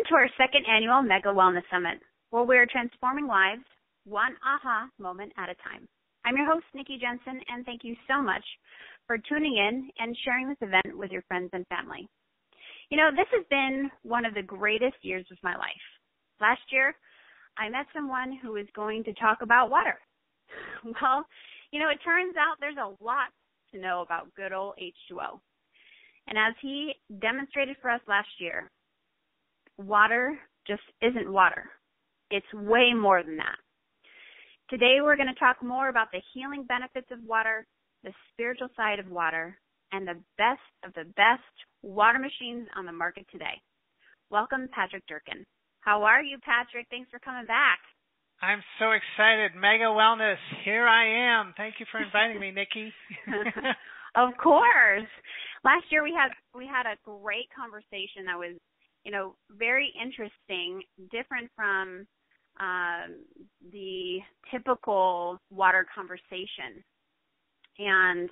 to our second annual Mega Wellness Summit, where we're transforming lives one aha moment at a time. I'm your host, Nikki Jensen, and thank you so much for tuning in and sharing this event with your friends and family. You know, this has been one of the greatest years of my life. Last year, I met someone who was going to talk about water. Well, you know, it turns out there's a lot to know about good old H2O. And as he demonstrated for us last year, water just isn't water. It's way more than that. Today we're going to talk more about the healing benefits of water, the spiritual side of water, and the best of the best water machines on the market today. Welcome, Patrick Durkin. How are you, Patrick? Thanks for coming back. I'm so excited. Mega Wellness, here I am. Thank you for inviting me, Nikki. Of course. Last year we had a great conversation that was, you know, very interesting, different from the typical water conversation. And,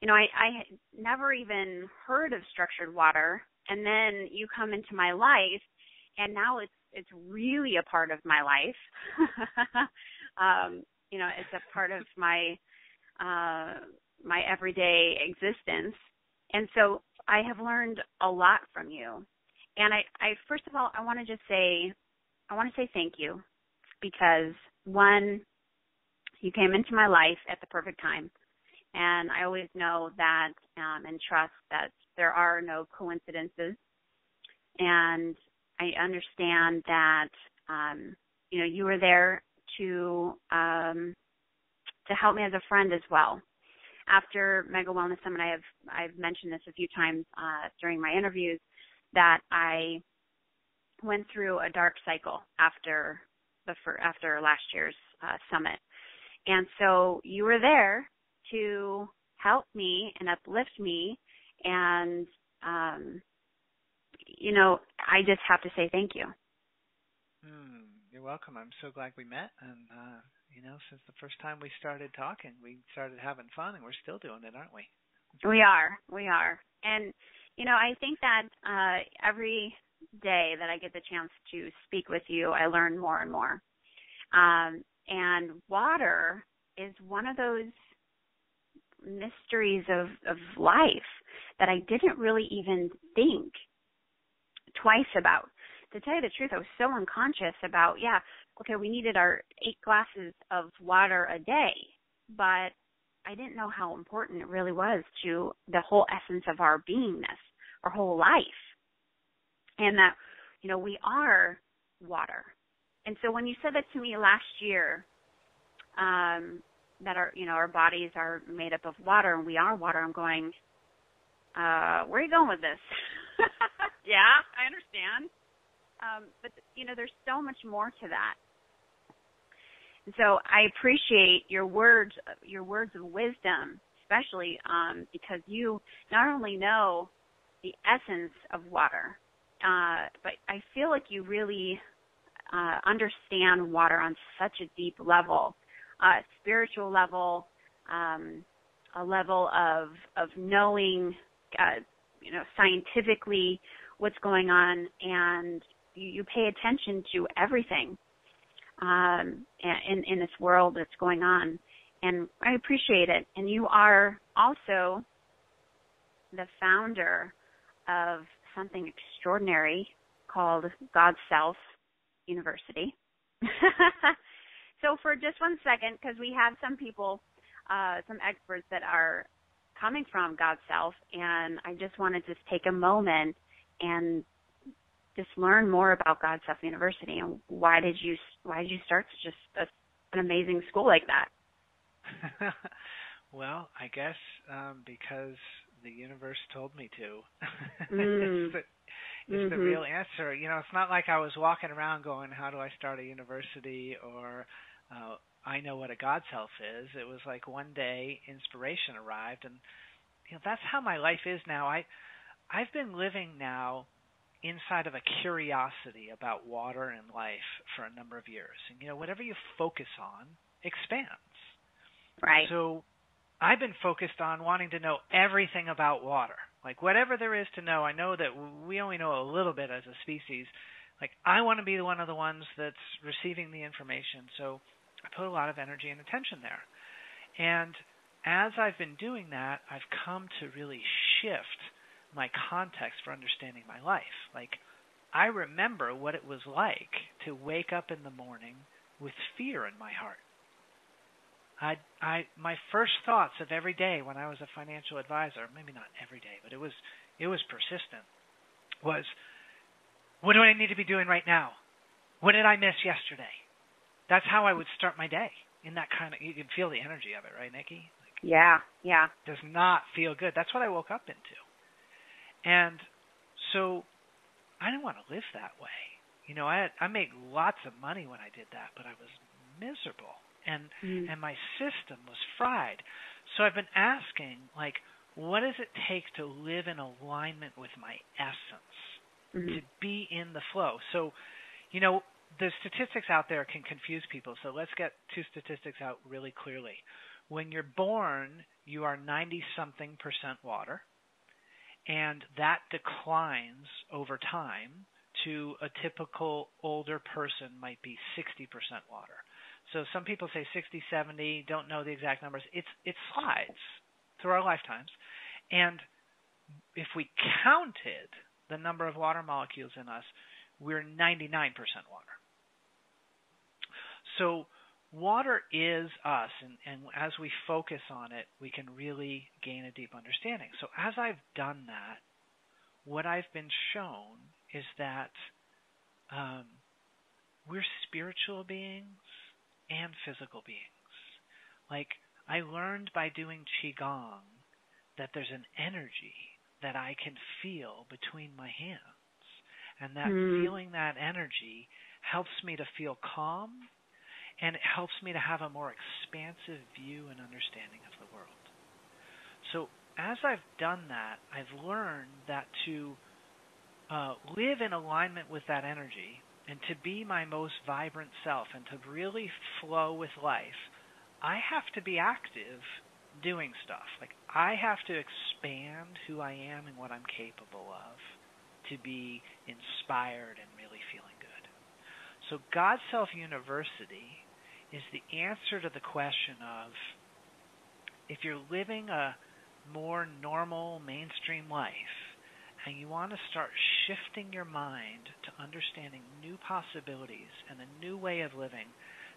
you know, I had never even heard of structured water, and then you come into my life, and now it's really a part of my life. You know, it's a part of my my everyday existence. And so I have learned a lot from you. And I first of all, I want to say thank you, because one, you came into my life at the perfect time. And I always know that and trust that there are no coincidences. And I understand that, you know, you were there to help me as a friend as well. After Mega Wellness Summit, I've mentioned this a few times during my interviews, that I went through a dark cycle after last year's summit. And so you were there to help me and uplift me, and you know, I just have to say thank you. You're welcome. I'm so glad we met, and you know, since the first time we started talking, we started having fun, and we're still doing it, aren't we? We are. And you know, I think that every day that I get the chance to speak with you, I learn more and more. And water is one of those mysteries of life that I didn't really even think twice about. To tell you the truth, I was so unconscious about, okay, we needed our 8 glasses of water a day, but I didn't know how important it really was to the whole essence of our beingness, our whole life, and that, you know, we are water. And so when you said that to me last year, that our bodies are made up of water and we are water, I'm going, where are you going with this? Yeah, I understand. But, you know, there's so much more to that. And so I appreciate your words of wisdom, especially because you not only know the essence of water, but I feel like you really understand water on such a deep level, spiritual level, a level of knowing, you know, scientifically what's going on, and you pay attention to everything in this world that's going on, and I appreciate it. And you are also the founder of something extraordinary called God's Self University. So for just one second, because we have some people, some experts that are coming from God's Self, and I just want to just take a moment and just learn more about God's Self University, and why did you start such an amazing school like that? Well, I guess because the universe told me to. It's the real answer. You know, it's not like I was walking around going, how do I start a university, or I know what a God Self is. It was like one day inspiration arrived, and you know, that's how my life is now. I've been living now inside of a curiosity about water and life for a number of years. And, you know, whatever you focus on expands. Right. So I've been focused on wanting to know everything about water. Like whatever there is to know, I know that we only know a little bit as a species. Like, I want to be one of the ones that's receiving the information. So I put a lot of energy and attention there. And as I've been doing that, I've come to really shift my context for understanding my life. Like, I remember what it was like to wake up in the morning with fear in my heart. My first thoughts of every day when I was a financial advisor, maybe not every day, but it was persistent, was, what do I need to be doing right now? What did I miss yesterday? That's how I would start my day. In that kind of, you can feel the energy of it, right, Nikki? Like, yeah. Does not feel good. That's what I woke up into. And so I didn't want to live that way. You know, I made lots of money when I did that, but I was miserable. And my system was fried. So I've been asking, like, what does it take to live in alignment with my essence, to be in the flow? So, you know, the statistics out there can confuse people. So let's get two statistics out really clearly. When you're born, you are 90-something% water, and that declines over time to a typical older person might be 60% water. So some people say 60, 70, don't know the exact numbers. It slides through our lifetimes. And if we counted the number of water molecules in us, we're 99% water. So water is us, and as we focus on it, we can really gain a deep understanding. So as I've done that, what I've been shown is that we're spiritual beings and physical beings. Like, I learned by doing Qigong that there's an energy that I can feel between my hands, and that feeling that energy helps me to feel calm, and it helps me to have a more expansive view and understanding of the world. So as I've done that, I've learned that to live in alignment with that energy and to be my most vibrant self and to really flow with life, I have to be active doing stuff. Like, I have to expand who I am and what I'm capable of to be inspired and really feeling good. So God Self University is the answer to the question of, if you're living a more normal, mainstream life, and you want to start shifting your mind to understanding new possibilities and a new way of living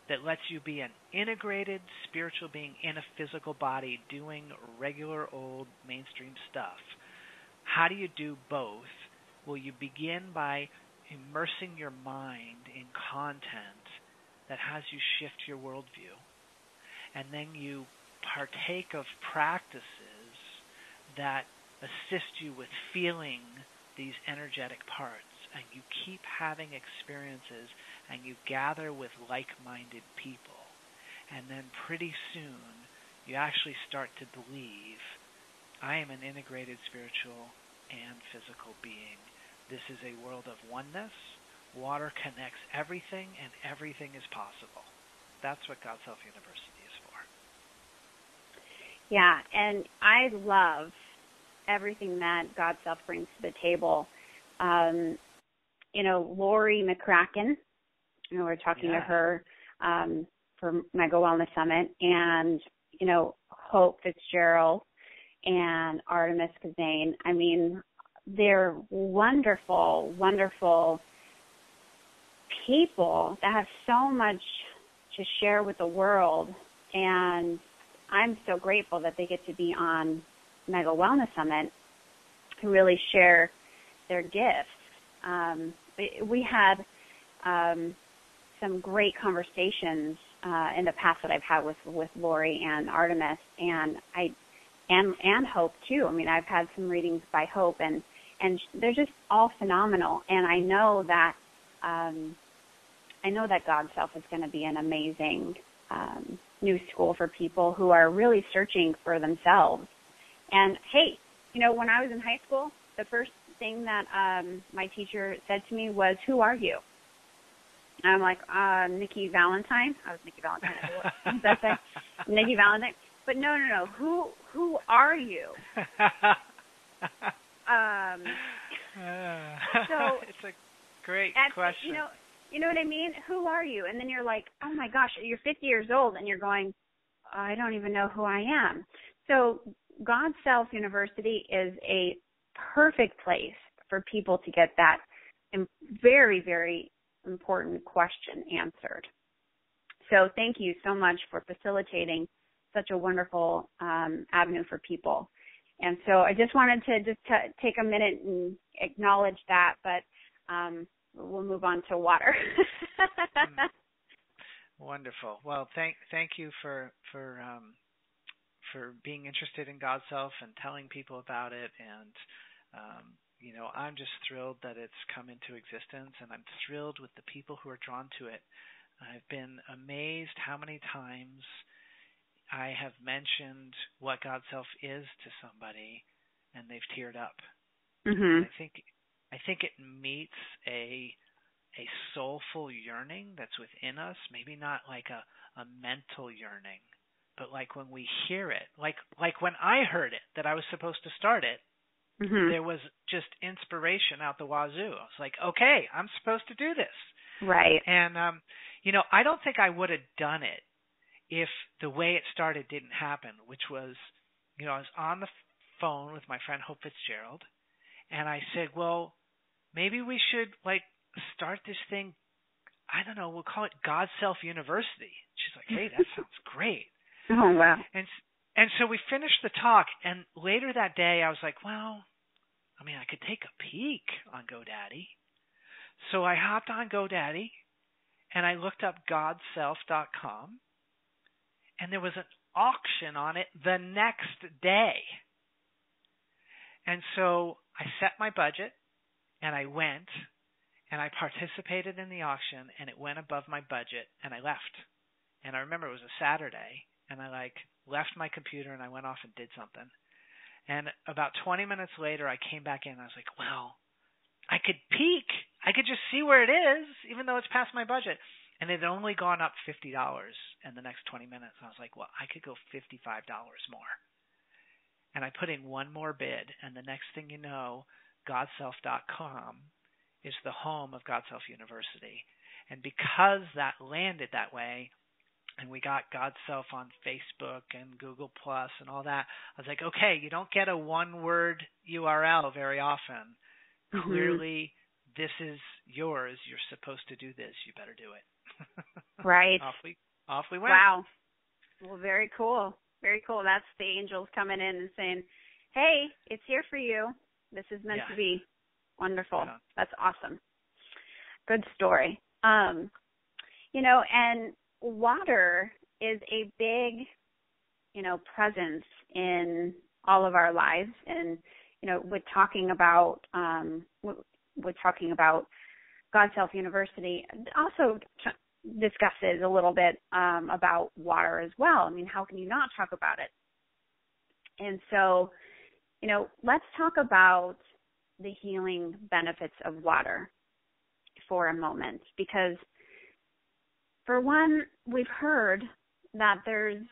that lets you be an integrated spiritual being in a physical body doing regular old mainstream stuff, how do you do both? Well, you begin by immersing your mind in content that has you shift your worldview. And then you partake of practices that assist you with feeling these energetic parts. And you keep having experiences, and you gather with like-minded people. And then pretty soon, you actually start to believe, I am an integrated spiritual and physical being. This is a world of oneness. Water connects everything, and everything is possible. That's what God Self University is for. Yeah, and I love everything that God Self brings to the table. You know, Lori McCracken, you know, we're talking to her for Mega Wellness Summit, and, you know, Hope Fitzgerald and Artemis Kazane. I mean, they're wonderful, wonderful people that have so much to share with the world, and I'm so grateful that they get to be on Mega Wellness Summit to really share their gifts. We had some great conversations in the past that I've had with Lori and Artemis, and Hope too. I mean, I've had some readings by Hope, and they're just all phenomenal. And I know that God Self is going to be an amazing new school for people who are really searching for themselves. And hey, you know, when I was in high school, the first thing that my teacher said to me was, "Who are you?" And I'm like, Nikki Valentine. I was Nikki Valentine. That's it, Nikki Valentine. But no. Who are you? So Great question. You know what I mean? Who are you? And then you're like, oh my gosh, you're 50 years old, and you're going, I don't even know who I am. So God's Self University is a perfect place for people to get that very, very important question answered. So thank you so much for facilitating such a wonderful avenue for people. And so I just wanted to take a minute and acknowledge that, but we'll move on to water. Wonderful. Well, thank you for being interested in God's Self and telling people about it. And I'm just thrilled that it's come into existence, and I'm thrilled with the people who are drawn to it. I've been amazed how many times I have mentioned what God's Self is to somebody, and they've teared up. Mm-hmm. I think it meets a soulful yearning that's within us. Maybe not like a mental yearning, but like when we hear it, like when I heard it that I was supposed to start it. Mm-hmm. There was just inspiration out the wazoo. I was like, okay, I'm supposed to do this. Right. And, I don't think I would have done it if the way it started didn't happen, which was, I was on the phone with my friend Hope Fitzgerald, and I said, well, maybe we should, start this thing. I don't know, we'll call it God's Self University. She's like, hey, that sounds great. Oh, wow. And so we finished the talk, and later that day I was like, well, I could take a peek on GoDaddy. So I hopped on GoDaddy, and I looked up godself.com, and there was an auction on it the next day. And so I set my budget, and I went, and I participated in the auction, and it went above my budget, and I left. And I remember it was a Saturday, and I left my computer and I went off and did something. And about 20 minutes later, I came back in and I was like, well, I could peek. I could just see where it is, even though it's past my budget. And it had only gone up $50 in the next 20 minutes. I was like, well, I could go $55 more. And I put in one more bid. And the next thing you know, godself.com is the home of God's Self University. And because that landed that way, and we got God's Self on Facebook and Google Plus and all that, I was like, okay, you don't get a one-word URL very often. Mm-hmm. Clearly, this is yours. You're supposed to do this. You better do it. Right. Off we went. Wow. Well, very cool. Very cool. That's the angels coming in and saying, hey, it's here for you. This is meant to be. Wonderful. Yeah. That's awesome. Good story. And water is a big, presence in all of our lives. And, with talking about God's Self University, also discusses a little bit about water as well. How can you not talk about it? And so, let's talk about the healing benefits of water for a moment, because for one, we've heard that there's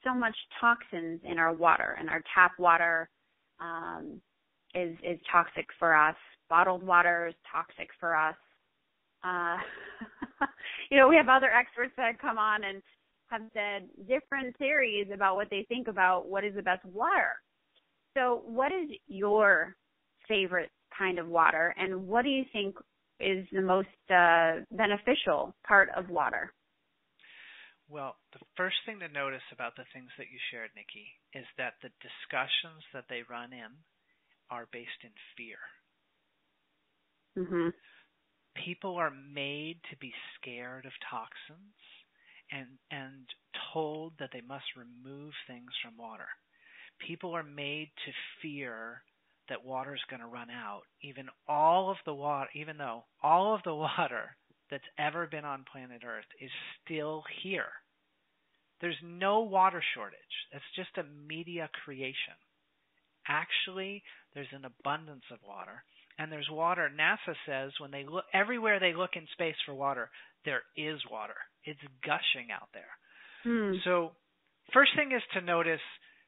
so much toxins in our water, and our tap water is toxic for us. Bottled water is toxic for us. We have other experts that come on and have said different theories about what they think about what is the best water. So what is your favorite kind of water, and what do you think is the most beneficial part of water? Well, the first thing to notice about the things that you shared, Nikki, is that the discussions that they run in are based in fear. Mm-hmm. People are made to be scared of toxins and told that they must remove things from water. People are made to fear that water is going to run out, even though all of the water that's ever been on planet Earth is still here. There's no water shortage. That's just a media creation. Actually, there's an abundance of water, and there's water. NASA says when they look everywhere, they look in space for water, there is water. It's gushing out there. So first thing is to notice,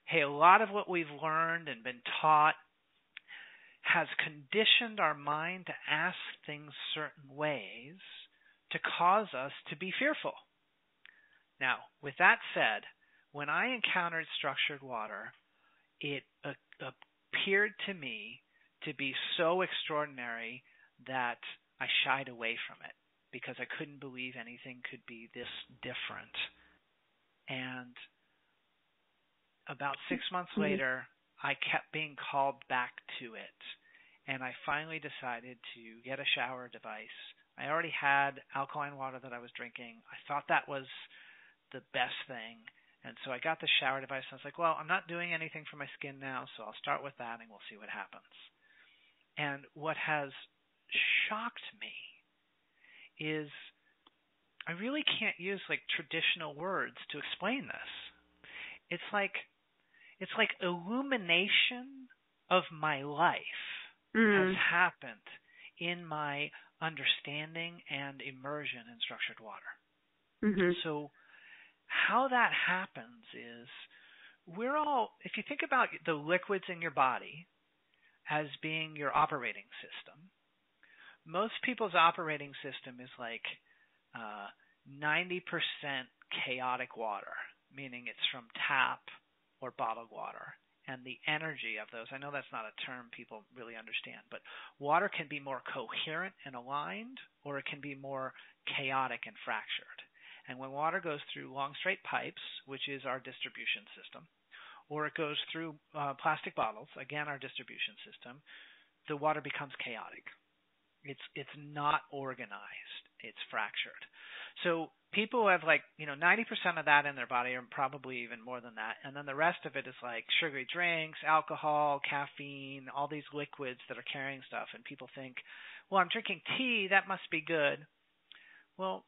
hey, a lot of what we've learned and been taught, has conditioned our mind to ask things certain ways to cause us to be fearful. Now, with that said, when I encountered structured water, it appeared to me to be so extraordinary that I shied away from it because I couldn't believe anything could be this different. And about 6 months later, I kept being called back to it. And I finally decided to get a shower device. I already had alkaline water that I was drinking. I thought that was the best thing. And so I got the shower device. And I was like, well, I'm not doing anything for my skin now, so I'll start with that and we'll see what happens. And what has shocked me is I really can't use like traditional words to explain this. It's like illumination of my life has happened in my understanding and immersion in structured water. So how that happens is if you think about the liquids in your body as being your operating system, most people's operating system is like 90% chaotic water, meaning it's from tap or bottled water. And the energy of those, I know that's not a term people really understand, but water can be more coherent and aligned, or it can be more chaotic and fractured. And when water goes through long straight pipes, which is our distribution system, or it goes through plastic bottles, again our distribution system, the water becomes chaotic. It's not organized. It's fractured. So people have 90% of that in their body, or probably even more than that. And then the rest of it is like sugary drinks, alcohol, caffeine, all these liquids that are carrying stuff. And people think, well, I'm drinking tea, that must be good. Well,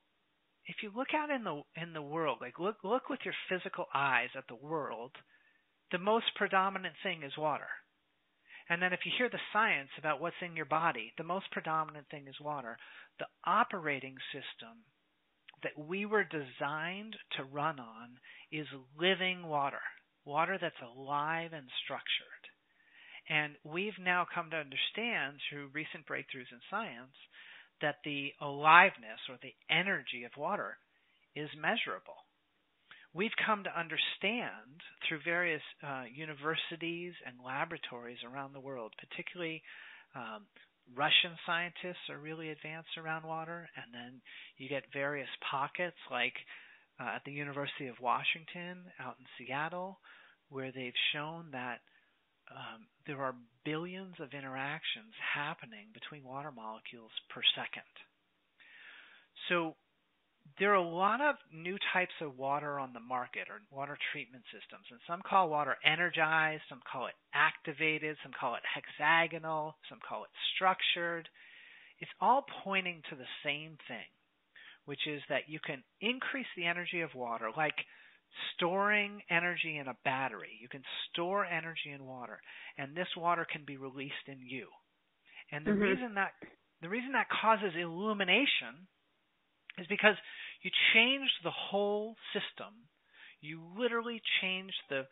if you look out in the world, like look with your physical eyes at the world, the most predominant thing is water. And then if you hear the science about what's in your body, the most predominant thing is water. The operating system that we were designed to run on is living water, water that's alive and structured. And we've now come to understand through recent breakthroughs in science that the aliveness or the energy of water is measurable. We've come to understand through various universities and laboratories around the world, particularly Russian scientists are really advanced around water, and then you get various pockets like at the University of Washington out in Seattle, where they've shown that there are billions of interactions happening between water molecules per second. So there are a lot of new types of water on the market, or water treatment systems, and some call water energized, some call it activated, some call it hexagonal, some call it structured. It's all pointing to the same thing, which is that you can increase the energy of water, like storing energy in a battery. You can store energy in water, and this water can be released in you. And the reason that causes illumination is because you change the whole system. You literally change the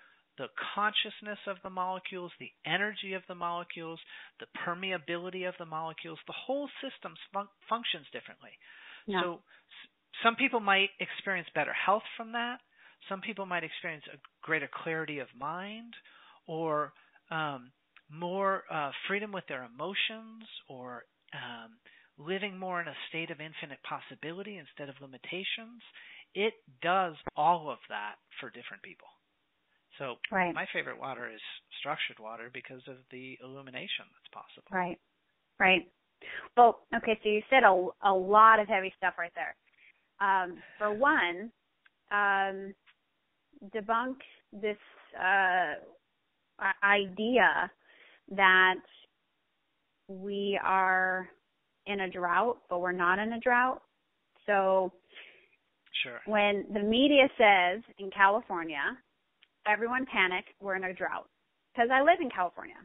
consciousness of the molecules, the energy of the molecules, the permeability of the molecules. The whole system functions differently. Yeah. So some people might experience better health from that. Some people might experience a greater clarity of mind, or more freedom with their emotions, or living more in a state of infinite possibility instead of limitations. It does all of that for different people. So My favorite water is structured water because of the illumination that's possible. Right. Well, okay, so you said a lot of heavy stuff right there. For one, debunk this idea that we are in a drought, but we're not in a drought. So when the media says in California, everyone panic, we're in a drought. Because I live in California.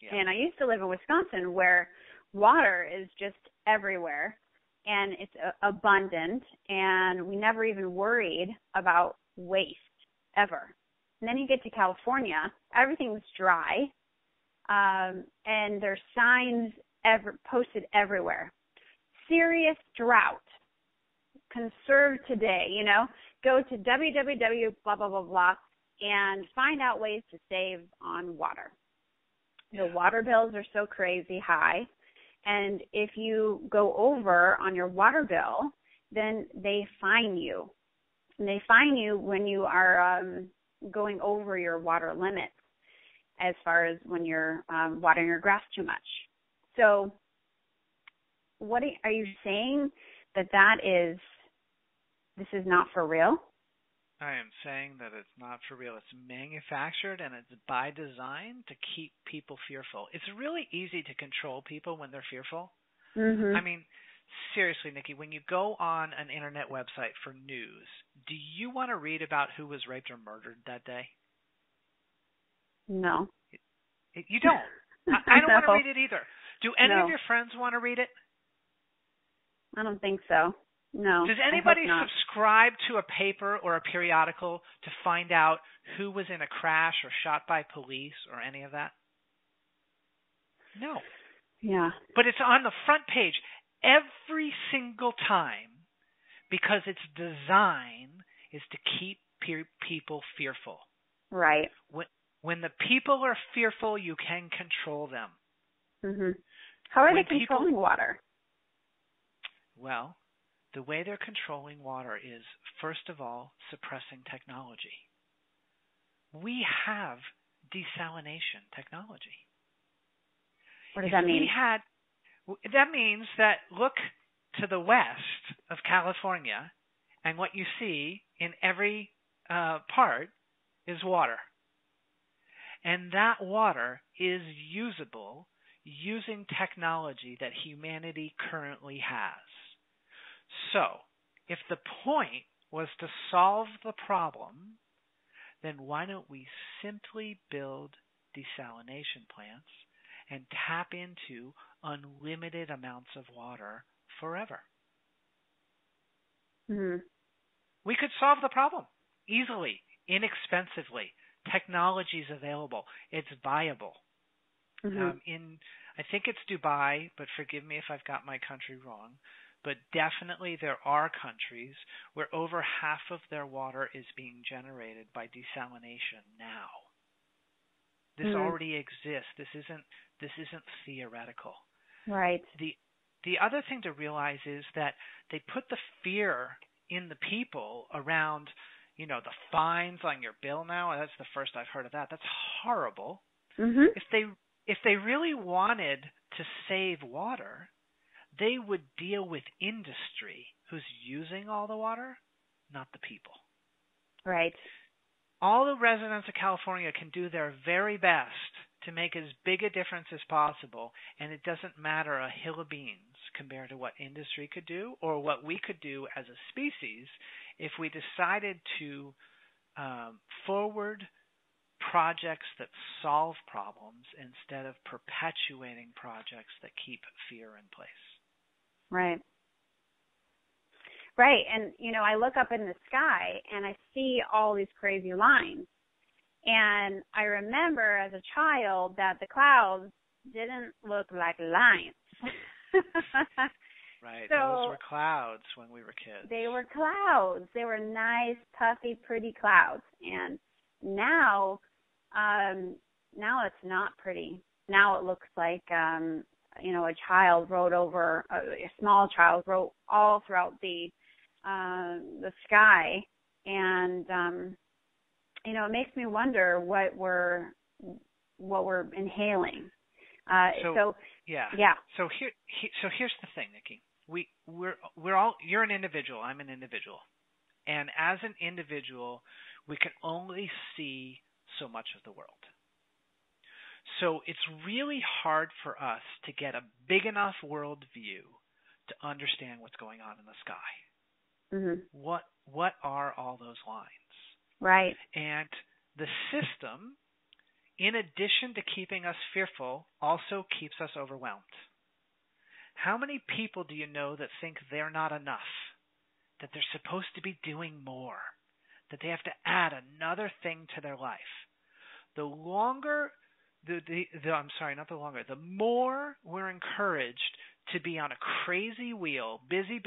Yeah. And I used to live in Wisconsin, where water is just everywhere and it's abundant, and we never even worried about waste ever. And then you get to California, everything's dry. and there's signs posted everywhere. Serious drought. Conserve today, Go to www blah, blah, blah, blah, and find out ways to save on water. The water bills are so crazy high. And if you go over on your water bill, then they fine you. And they fine you when you are going over your water limits as far as when you're watering your grass too much. So what are you saying that this is not for real? I am saying that it's not for real. It's manufactured and it's by design to keep people fearful. It's really easy to control people when they're fearful. Mm-hmm. I mean, seriously, Nikki, when you go on an internet website for news, do you want to read about who was raped or murdered that day? No. You don't. I don't want to No. read it either. Do any of your friends want to read it? I don't think so. No. Does anybody subscribe to a paper or a periodical to find out who was in a crash or shot by police or any of that? No. Yeah. But it's on the front page every single time because its design is to keep people fearful. Right. When the people are fearful, you can control them. Mm-hmm. How are they controlling water? Well, the way they're controlling water is, first of all, suppressing technology. We have desalination technology. What does that mean? That means that look to the west of California, and what you see in every part is water. And that water is usable using technology that humanity currently has. So, if the point was to solve the problem, then why don't we simply build desalination plants and tap into unlimited amounts of water forever? Mm-hmm. We could solve the problem easily, inexpensively. Technology is available. It's viable. Mm-hmm. I think it's Dubai, but forgive me if I've got my country wrong, but definitely there are countries where over half of their water is being generated by desalination now. This already exists. This isn't theoretical. Right. The other thing to realize is that they put the fear in the people around, the fines on your bill now. That's the first I've heard of that. That's horrible. Mm-hmm. If they really wanted to save water, they would deal with industry who's using all the water, not the people. Right. All the residents of California can do their very best to make as big a difference as possible, and it doesn't matter a hill of beans compared to what industry could do or what we could do as a species if we decided to forward projects that solve problems instead of perpetuating projects that keep fear in place. Right. Right. And, I look up in the sky and I see all these crazy lines. And I remember as a child that the clouds didn't look like lines. Right. So those were clouds when we were kids. They were clouds. They were nice, puffy, pretty clouds. And now it's not pretty. Now it looks like, a child wrote over, a small child wrote all throughout the sky. And, it makes me wonder what we're inhaling. So here's the thing, Nikki. We're all. You're an individual. I'm an individual, and as an individual, we can only see so much of the world. So it's really hard for us to get a big enough world view to understand what's going on in the sky. Mm-hmm. What are all those lines? Right. And the system, in addition to keeping us fearful, also keeps us overwhelmed. How many people do you know that think they're not enough, that they're supposed to be doing more, that they have to add another thing to their life? The longer I'm sorry, not the longer. The more we're encouraged to be on a crazy wheel, busy,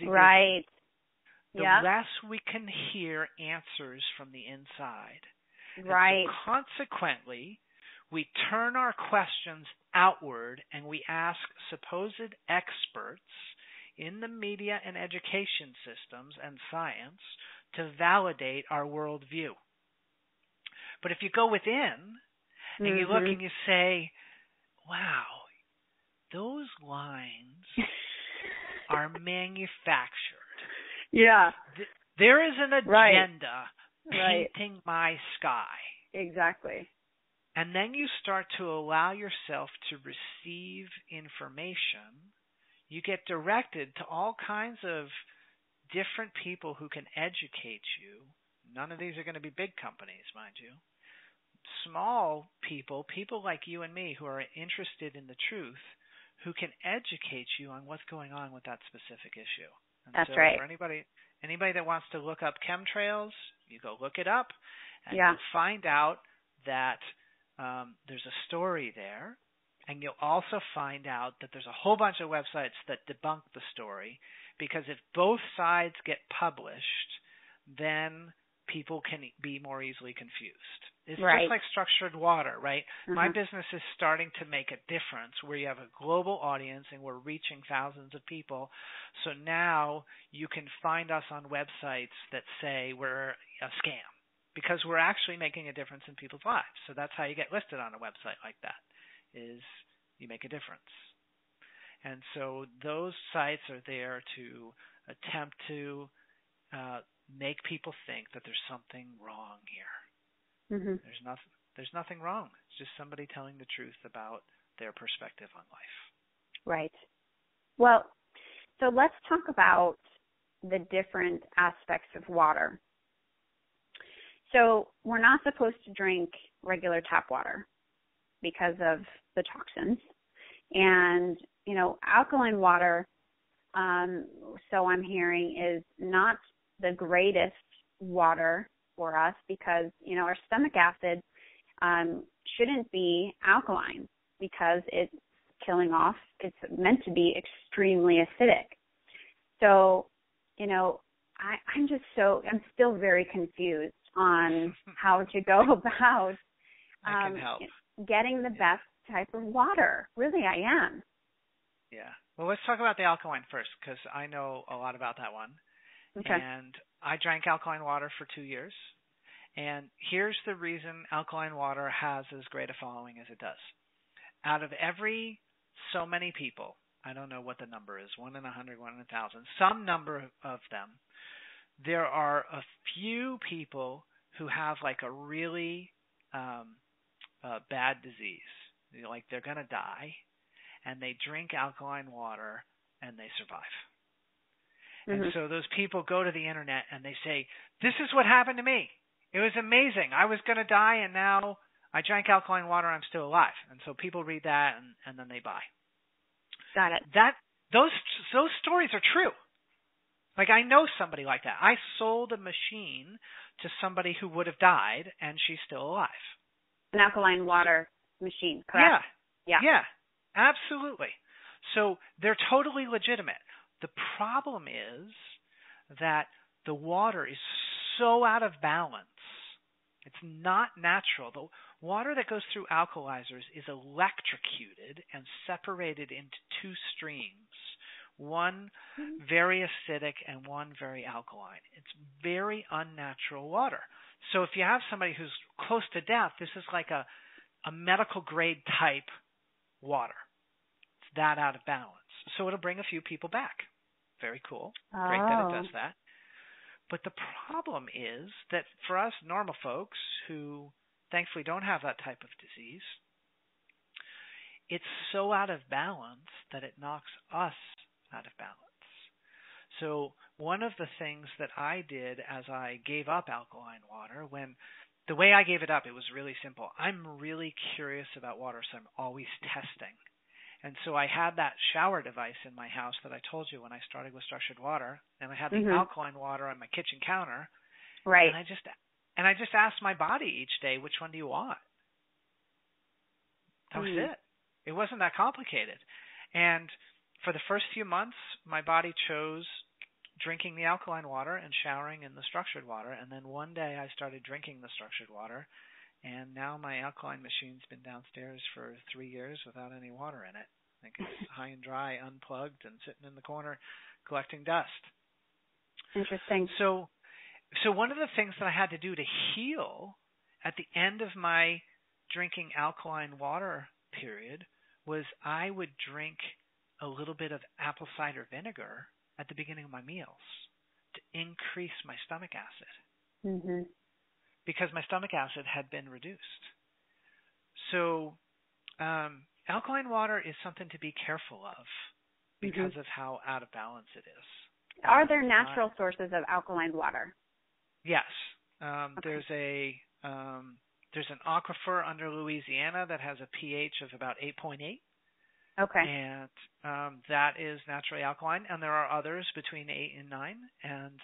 right. the Yeah. less we can hear answers from the inside. Right. And so consequently, we turn our questions outward and we ask supposed experts in the media and education systems and science to validate our worldview. But if you go within and you look and you say, wow, those lines are manufactured. Yeah. There is an agenda painting my sky. Exactly. And then you start to allow yourself to receive information. You get directed to all kinds of different people who can educate you. None of these are going to be big companies, mind you. Small people like you and me who are interested in the truth, who can educate you on what's going on with that specific issue. And That's so right. For anybody that wants to look up chemtrails, you go look it up, and Yeah. you'll find out that there's a story there, and you'll also find out that there's a whole bunch of websites that debunk the story, because if both sides get published, then people can be more easily confused. It's just like structured water, right? My business is starting to make a difference where you have a global audience and we're reaching thousands of people. So now you can find us on websites that say we're a scam because we're actually making a difference in people's lives. So that's how you get listed on a website like that, is you make a difference. And so those sites are there to attempt to make people think that there's something wrong here. There's nothing wrong. It's just somebody telling the truth about their perspective on life. Right. Well, so let's talk about the different aspects of water. So we're not supposed to drink regular tap water because of the toxins. And, you know, alkaline water, so I'm hearing, is not the greatest water for us because, you know, our stomach acid shouldn't be alkaline because it's killing off, it's meant to be extremely acidic. So, you know, I'm still very confused on how to go about getting the best type of water. Really, I am. Yeah. Well, let's talk about the alkaline first because I know a lot about that one. Okay. And I drank alkaline water for 2 years. And here's the reason alkaline water has as great a following as it does. Out of every so many people, I don't know what the number is, 1 in 100, 1 in 1,000, some number of them, there are a few people who have like a really bad disease. You know, like they're going to die, and they drink alkaline water, and they survive. And so those people go to the internet and they say, this is what happened to me. It was amazing. I was going to die, and now I drank alkaline water. I'm still alive. And so people read that, and then they buy. Got it. Those stories are true. Like, I know somebody like that. I sold a machine to somebody who would have died, and she's still alive. An alkaline water machine, correct? Yeah, absolutely. So they're totally legitimate. The problem is that the water is so out of balance. It's not natural. The water that goes through alkalizers is electrocuted and separated into two streams, one very acidic and one very alkaline. It's very unnatural water. So if you have somebody who's close to death, this is like a medical grade type water. It's that out of balance. So it'll bring a few people back. Very cool. Great that it does that. But the problem is that for us normal folks who thankfully don't have that type of disease, it's so out of balance that it knocks us out of balance. So one of the things that I did as I gave up alkaline water, the way I gave it up, it was really simple. I'm really curious about water, so I'm always testing. And so I had that shower device in my house that I told you when I started with structured water, and I had the alkaline water on my kitchen counter. Right. And I just asked my body each day, which one do you want? That was it. It wasn't that complicated. And for the first few months, my body chose drinking the alkaline water and showering in the structured water. And then one day I started drinking the structured water. And now my alkaline machine's been downstairs for 3 years without any water in it. I think it's high and dry, unplugged, and sitting in the corner collecting dust. Interesting. So one of the things that I had to do to heal at the end of my drinking alkaline water period was I would drink a little bit of apple cider vinegar at the beginning of my meals to increase my stomach acid. Because my stomach acid had been reduced. So alkaline water is something to be careful of because of how out of balance it is. Are there natural sources of alkaline water? Yes. There's an aquifer under Louisiana that has a pH of about 8.8. Okay. And that is naturally alkaline. And there are others between 8 and 9. And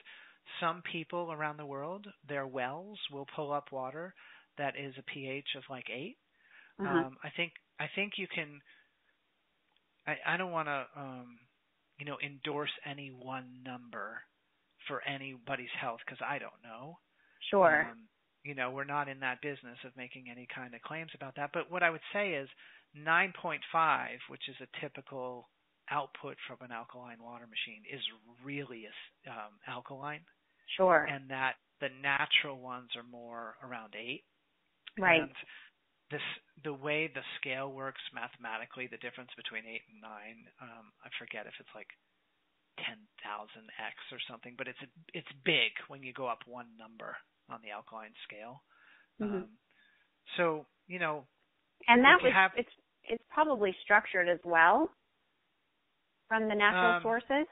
some people around the world, their wells will pull up water that is a pH of like 8. I think you can. I don't want to endorse any one number for anybody's health because I don't know. Sure. We're not in that business of making any kind of claims about that. But what I would say is 9.5, which is a typical output from an alkaline water machine, is really alkaline. Sure. And that the natural ones are more around 8. Right. And the way the scale works mathematically, the difference between 8 and 9, I forget if it's like 10,000x or something, but it's big when you go up one number on the alkaline scale. And that it's probably structured as well from the natural sources.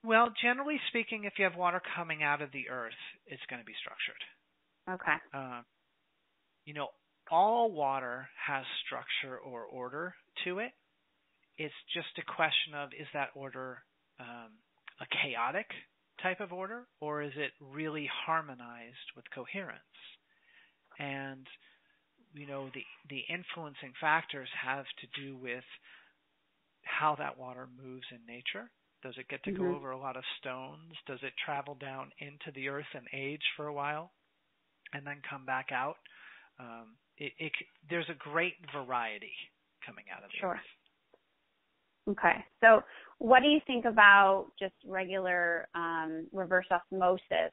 Well, generally speaking, if you have water coming out of the earth, it's going to be structured. Okay. All water has structure or order to it. It's just a question of, is that order a chaotic type of order, or is it really harmonized with coherence? And, the influencing factors have to do with how that water moves in nature. Does it get to go over a lot of stones? Does it travel down into the earth and age for a while and then come back out? There's a great variety coming out of the earth. Okay. So what do you think about just regular reverse osmosis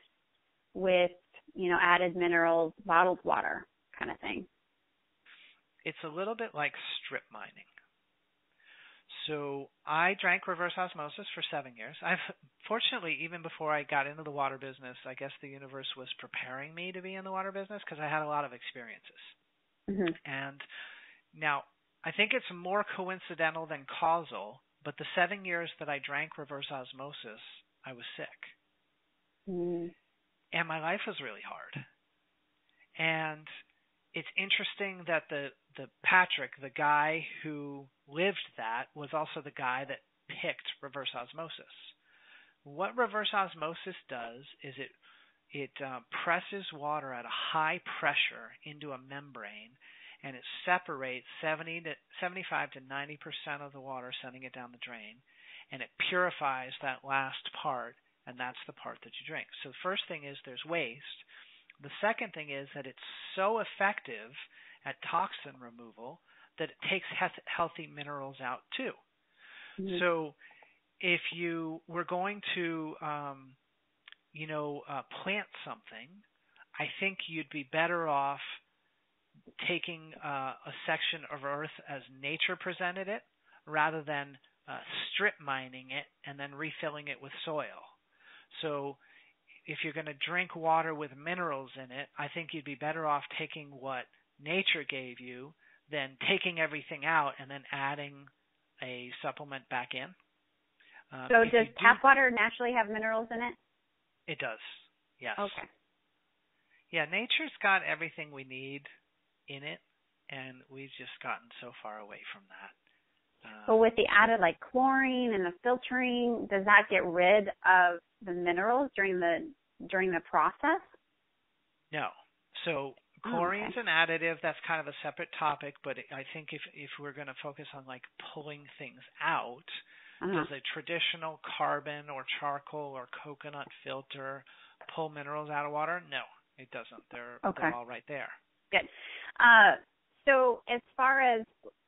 with, added minerals, bottled water kind of thing? It's a little bit like strip mining. So I drank reverse osmosis for 7 years. Fortunately, even before I got into the water business, I guess the universe was preparing me to be in the water business because I had a lot of experiences. And now I think it's more coincidental than causal, but the 7 years that I drank reverse osmosis, I was sick. And my life was really hard. And it's interesting that the Patrick, the guy who lived that, was also the guy that picked reverse osmosis. What reverse osmosis does is it presses water at a high pressure into a membrane, and it separates 75 to 90% of the water, sending it down the drain, and it purifies that last part, and that's the part that you drink. So the first thing is there's waste. The second thing is that it's so effective at toxin removal that it takes healthy minerals out too. So if you were going to, plant something, I think you'd be better off taking a section of earth as nature presented it rather than strip mining it and then refilling it with soil. So if you're going to drink water with minerals in it, I think you'd be better off taking what nature gave you than taking everything out and then adding a supplement back in. So does tap water naturally have minerals in it? It does, yes. Okay. Yeah, nature's got everything we need in it, and we've just gotten so far away from that. But with the added chlorine and the filtering, does that get rid of the minerals during the process? No. So Oh, Chlorine's okay. an additive. That's kind of a separate topic, but I think if we're going to focus on like pulling things out, Uh-huh. does a traditional carbon or charcoal or coconut filter pull minerals out of water? No, it doesn't. Okay. They're all right there. Good. So as far as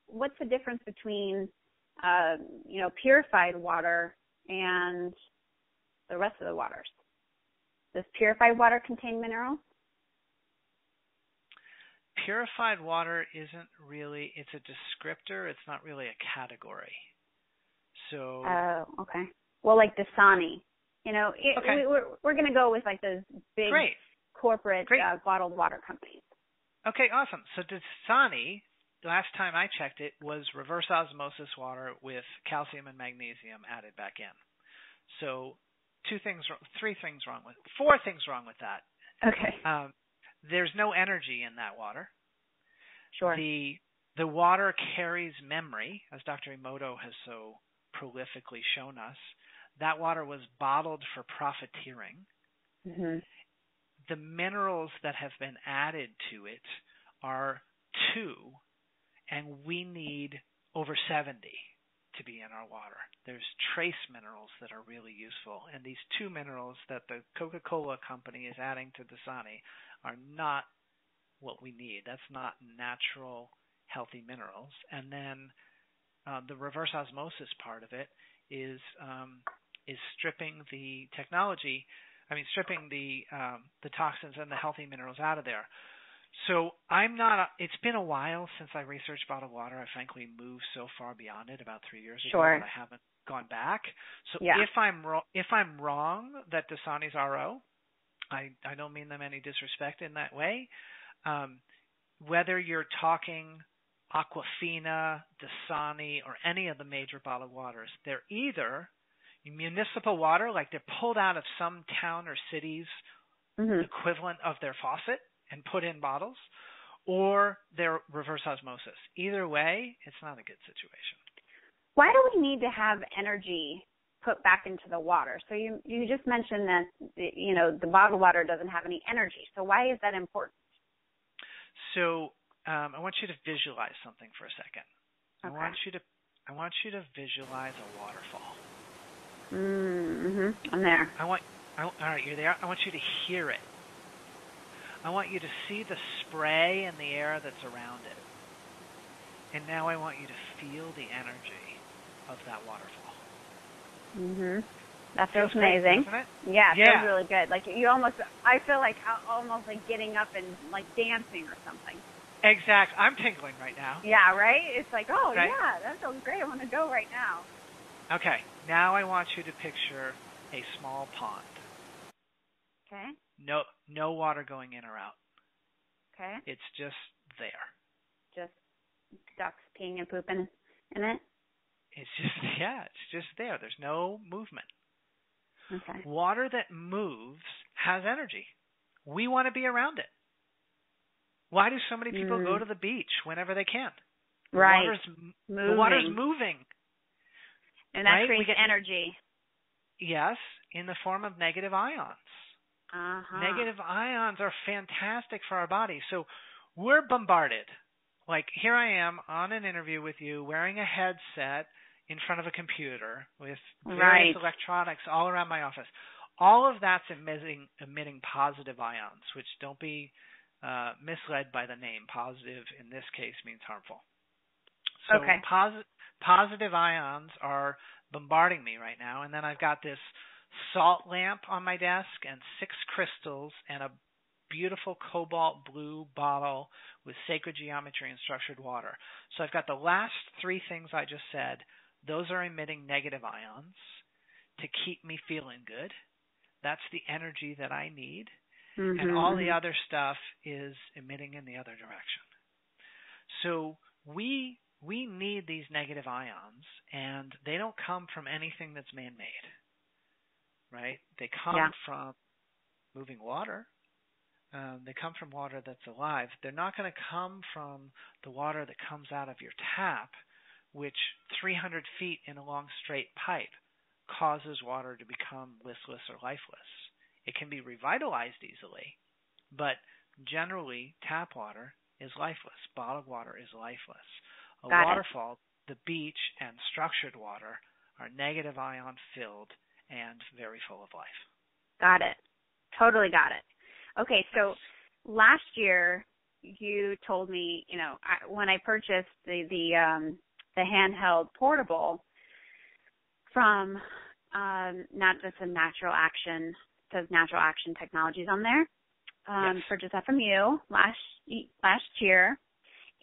what's the difference between, purified water and the rest of the waters? Does purified water contain minerals? Purified water isn't really, it's a descriptor. It's not really a category. So. Oh, okay. Well, like Dasani, Okay. we're going to go with like those big Great. corporate Great. bottled water companies. Okay, awesome. So Dasani, last time I checked it, was reverse osmosis water with calcium and magnesium added back in. So four things wrong with that. Okay. There's no energy in that water. Sure. The water carries memory, as Dr. Emoto has so prolifically shown us. That water was bottled for profiteering. Mm-hmm. The minerals that have been added to it are 2, and we need over 70 to be in our water. There's trace minerals that are really useful, and these 2 minerals that the Coca-Cola company is adding to Dasani are not what we need. That's not natural, healthy minerals. And then the reverse osmosis part of it is stripping the technology. Stripping the toxins and the healthy minerals out of there. So it's been a while since I researched bottled water. I frankly moved so far beyond it about 3 years ago that I haven't gone back. So if I'm wrong that Dasani's RO, I don't mean them any disrespect in that way. Whether you're talking Aquafina, Dasani, or any of the major bottled waters, they're either municipal water, like they're pulled out of some town or city's equivalent of their faucet and put in bottles, or they're reverse osmosis. Either way, it's not a good situation. Why do we need to have energy put back into the water? So you just mentioned that the bottled water doesn't have any energy. So why is that important? So I want you to visualize something for a second. Okay. I want you to visualize a waterfall. I'm there. All right, you're there. I want you to hear it. I want you to see the spray in the air that's around it. And now I want you to feel the energy of that waterfall. That feels amazing. Great, doesn't it? Yeah, it feels really good. Like I feel like almost like getting up and like dancing or something. Exactly. I'm tingling right now. Yeah, right? It's like, oh, right? Yeah, that feels great. I want to go right now. Okay, now I want you to picture a small pond. Okay. No water going in or out. Okay. It's just there. Just ducks peeing and pooping in it? It's just there. There's no movement. Okay. Water that moves has energy. We want to be around it. Why do so many people go to the beach whenever they can? Right. The water's moving. And that creates energy. Yes, in the form of negative ions. Negative ions are fantastic for our body. So we're bombarded. Like here I am on an interview with you wearing a headset in front of a computer with various electronics all around my office. All of that's emitting positive ions, which don't be misled by the name. Positive in this case means harmful. So positive ions are bombarding me right now. And then I've got this salt lamp on my desk and 6 crystals and a beautiful cobalt blue bottle with sacred geometry and structured water. So I've got the last 3 things I just said. Those are emitting negative ions to keep me feeling good. That's the energy that I need. And all the other stuff is emitting in the other direction. So we need these negative ions, and they don't come from anything that's man-made, right? They come from moving water. They come from water that's alive. They're not going to come from the water that comes out of your tap, which 300 feet in a long straight pipe causes water to become listless or lifeless. It can be revitalized easily, but generally tap water is lifeless. Bottled water is lifeless. A Got it. waterfall, the beach, and structured water are negative ion filled and very full of life. Got it. Totally got it. Okay, so last year you told me, when I purchased the handheld portable from not just a Natural Action, it says Natural Action Technologies on there, Yes. purchased that from you last year,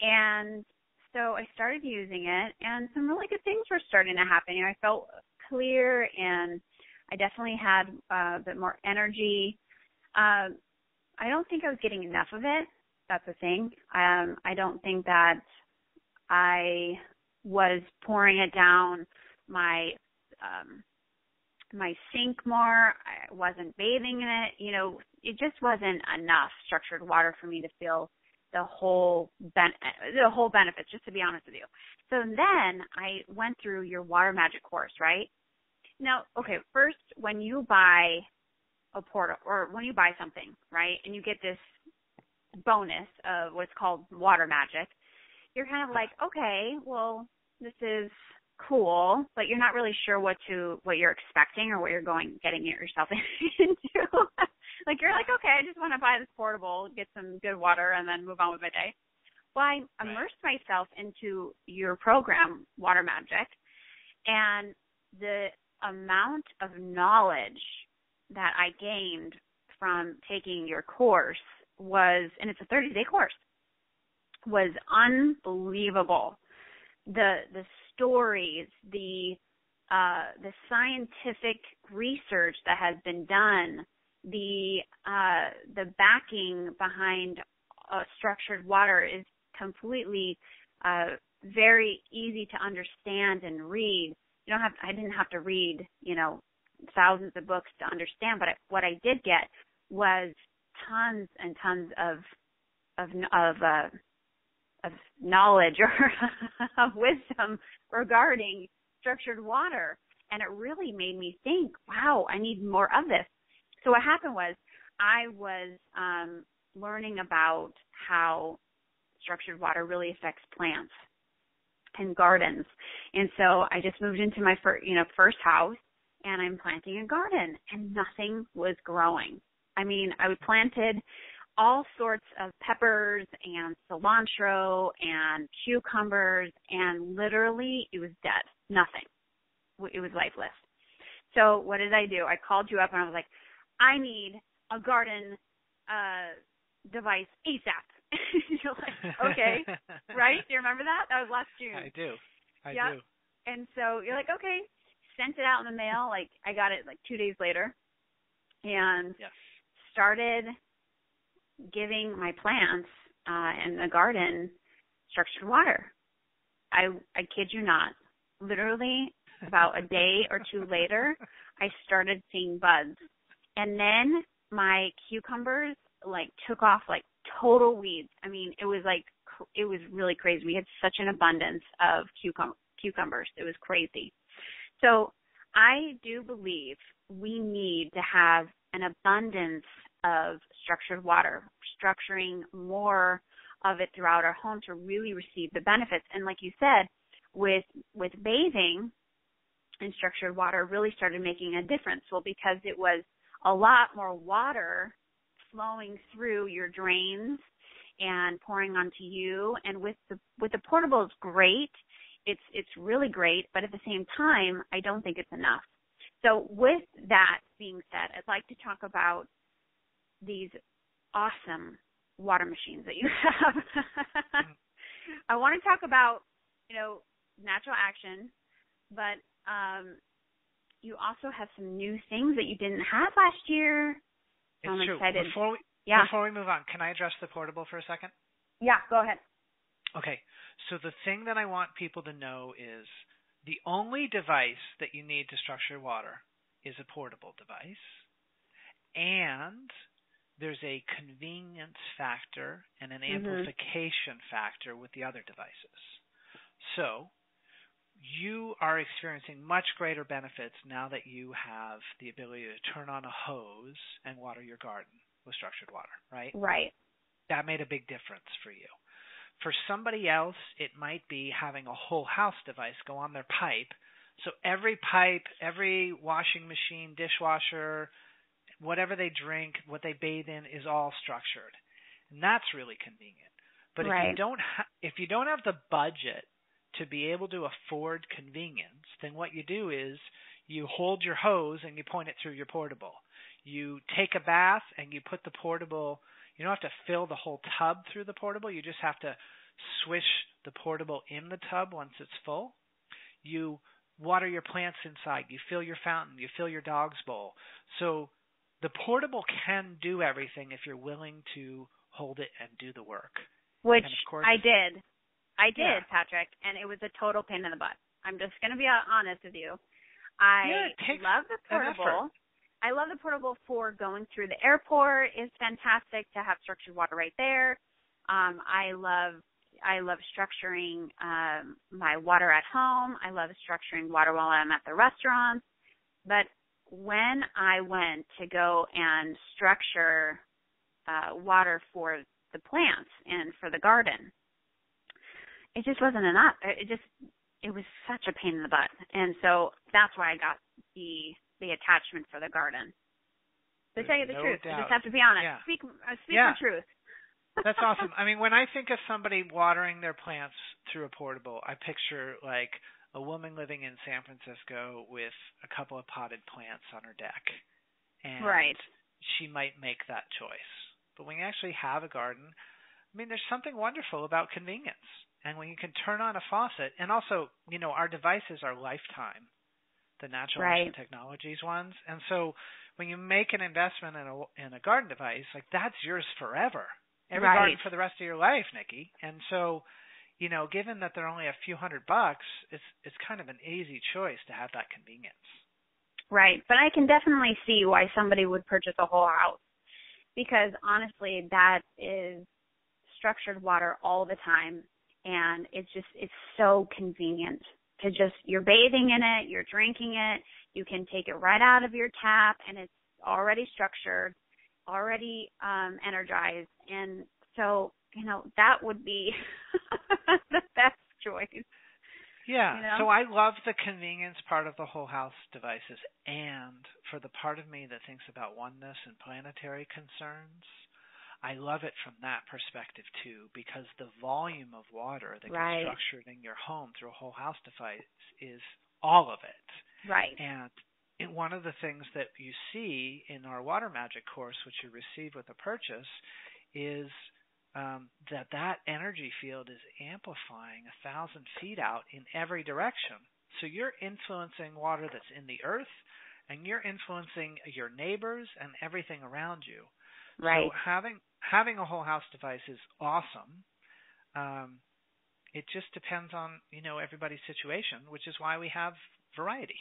and so I started using it, and some really good things were starting to happen. I felt clear, and I definitely had a bit more energy. I don't think I was getting enough of it. That's the thing. I don't think that I was pouring it down my sink more. I wasn't bathing in it. It just wasn't enough structured water for me to feel the whole benefits, just to be honest with you. So then I went through your Water Magic course, right? Now, okay, first, when you buy a portal or when you buy something, right, and you get this bonus of what's called Water Magic, you're kind of like, okay, well, this is cool, but you're not really sure what you're expecting or what you're getting yourself into. Like, you're like, okay, I just want to buy this portable, get some good water, and then move on with my day. Well, I immersed myself into your program, Water Magic, and the amount of knowledge that I gained from taking your course was, and it's a 30-day course, was unbelievable. The stories, the scientific research that has been done, the backing behind structured water is completely very easy to understand and read. I didn't have to read, thousands of books to understand, but what I did get was tons and tons of knowledge or of wisdom regarding structured water, and it really made me think, wow, I need more of this. So what happened was I was learning about how structured water really affects plants and gardens, and so I just moved into my first house, and I'm planting a garden, and nothing was growing. I mean, I planted all sorts of peppers and cilantro and cucumbers, and literally it was dead. Nothing. It was lifeless. So what did I do? I called you up and I was like, I need a garden device ASAP. You're like, okay, right? Do you remember that? That was last June. I do. I do. And so you're like, okay, sent it out in the mail. Like, I got it like 2 days later, and started giving my plants in the garden structured water. I kid you not. Literally about a day or two later, I started seeing buds. And then my cucumbers took off like total weeds. I mean, it was really crazy. We had such an abundance of cucumbers. It was crazy. So I do believe we need to have an abundance of structured water, structuring more of it throughout our home to really receive the benefits. And like you said, with bathing in structured water really started making a difference. Well, because it was a lot more water flowing through your drains and pouring onto you, and with the portable, it's great. It's really great, but at the same time, I don't think it's enough. So with that being said, I'd like to talk about these awesome water machines that you have. I want to talk about, Natural Action, but you also have some new things that you didn't have last year. So I'm excited. Before we move on, can I address the portable for a second? Yeah, go ahead. Okay, so the thing that I want people to know is the only device that you need to structure water is a portable device, and there's a convenience factor and an amplification factor with the other devices. So you are experiencing much greater benefits now that you have the ability to turn on a hose and water your garden with structured water, right? Right. that made a big difference for you. For somebody else, it might be having a whole house device go on their pipe. So every pipe, every washing machine, dishwasher, whatever they drink, what they bathe in is all structured. And that's really convenient. But right. if you don't have the budget to be able to afford convenience, then what you do is you hold your hose and you point it through your portable. You take a bath and you put the portable. You don't have to fill the whole tub through the portable. You just have to swish the portable in the tub once it's full. You water your plants inside. You fill your fountain. You fill your dog's bowl. So the portable can do everything if you're willing to hold it and do the work. Which of course, I did. Yeah. Patrick, and it was a total pain in the butt. I'm just going to be honest with you. I love the portable. I love the portable for going through the airport. It's fantastic to have structured water right there. I love structuring my water at home. I love structuring water while I'm at the restaurant. But when I went to go and structure water for the plants and for the garden, it just wasn't enough. It was such a pain in the butt. And so that's why I got the attachment for the garden. To tell you the truth, doubt. I just have to be honest. Yeah. Speak the truth. That's awesome. I mean, when I think of somebody watering their plants through a portable, I picture like a woman living in San Francisco with a couple of potted plants on her deck. And right. she might make that choice. But when you actually have a garden, I mean, there's something wonderful about convenience. And when you can turn on a faucet, and also, our devices are lifetime, the Natural Ocean Technologies ones. And so when you make an investment in a garden device, like that's yours forever. Every garden for the rest of your life, Nikki. And so, given that they're only a few $100, it's kind of an easy choice to have that convenience. Right. But I can definitely see why somebody would purchase a whole house. Because honestly, that is structured water all the time. And it's so convenient to you're bathing in it, you're drinking it, you can take it right out of your tap, and it's already structured, already energized. And so, that would be the best choice. Yeah, so I love the convenience part of the whole house devices. And for the part of me that thinks about oneness and planetary concerns, I love it from that perspective too, because the volume of water that gets structured in your home through a whole house device is all of it. Right. And one of the things that you see in our Water Magic course, which you receive with a purchase, is that energy field is amplifying 1,000 feet out in every direction. So you're influencing water that's in the earth, and you're influencing your neighbors and everything around you. Right. So having a whole house device is awesome. It just depends on, everybody's situation, which is why we have variety.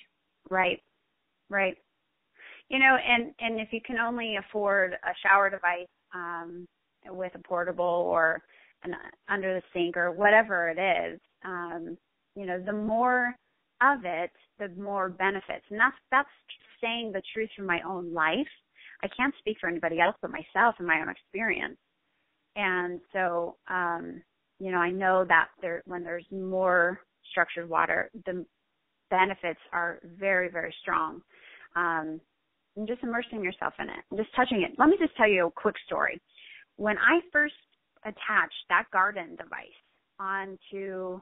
Right. Right. And if you can only afford a shower device with a portable or an under the sink or whatever it is, the more of it, the more benefits. And that's saying the truth from my own life. I can't speak for anybody else but myself and my own experience. And so, I know that when there's more structured water, the benefits are very, very strong. And just immersing yourself in it, just touching it. Let me just tell you a quick story. When I first attached that garden device onto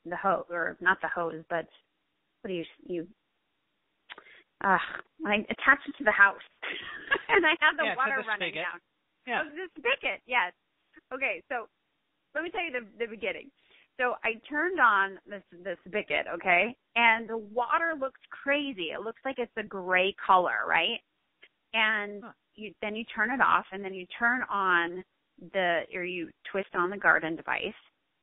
the hose, or not the hose, but what do you I attached it to the house, and I had the water running down. Yeah. The spigot, yes. Okay, so let me tell you the beginning. So I turned on the spigot, okay, and the water looks crazy. It looks like it's a gray color, right? And then you turn it off, and then you turn on you twist on the garden device,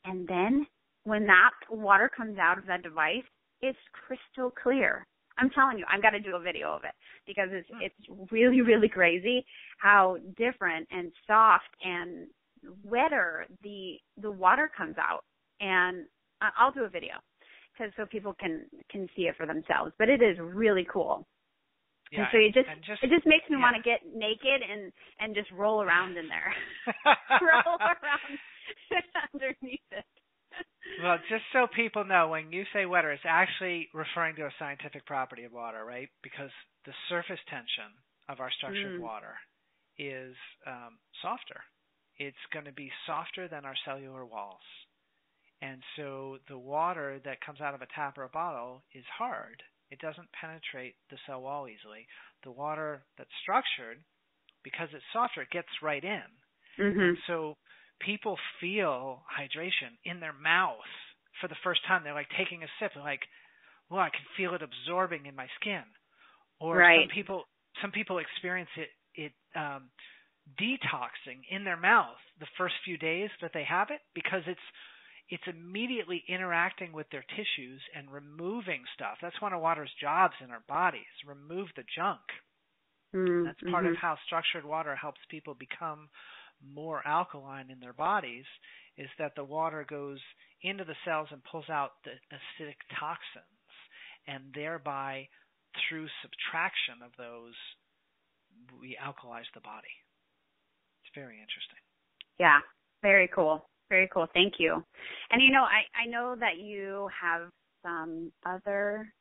and then when that water comes out of that device, it's crystal clear. I'm telling you, I've got to do a video of it because it's really, really crazy how different and soft and wetter the water comes out. And I'll do a video so people can see it for themselves. But it is really cool. And Yeah, so it just makes me yeah. want to get naked and just roll around in there. Roll around underneath it. Well, just so people know, when you say wetter, it's actually referring to a scientific property of water, right? Because the surface tension of our structured water is softer. It's going to be softer than our cellular walls. And so the water that comes out of a tap or a bottle is hard. It doesn't penetrate the cell wall easily. The water that's structured, because it's softer, it gets right in. And so people feel hydration in their mouth for the first time. They're like taking a sip. They're like, well, I can feel it absorbing in my skin. Or some people experience it detoxing in their mouth the first few days that they have it, because it's immediately interacting with their tissues and removing stuff. That's one of water's jobs in our bodies, remove the junk. That's part of how structured water helps people become more alkaline in their bodies, is that the water goes into the cells and pulls out the acidic toxins, and thereby through subtraction of those, we alkalize the body. It's very interesting. Yeah, very cool. Very cool. Thank you. And, I know that you have some other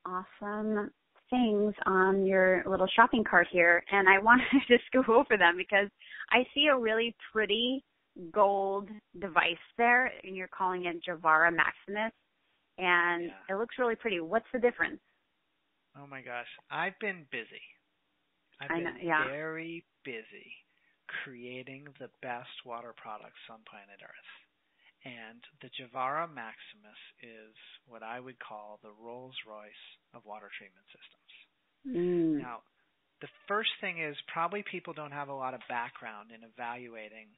awesome things on your little shopping cart here, and I want to just go over them because I see a really pretty gold device there, and you're calling it Javara Maximus, and it looks really pretty. What's the difference? Oh, my gosh. I've been busy. I've been very busy creating the best water products on planet Earth. And the Javara Maximus is what I would call the Rolls-Royce of water treatment systems. Now, the first thing is probably people don't have a lot of background in evaluating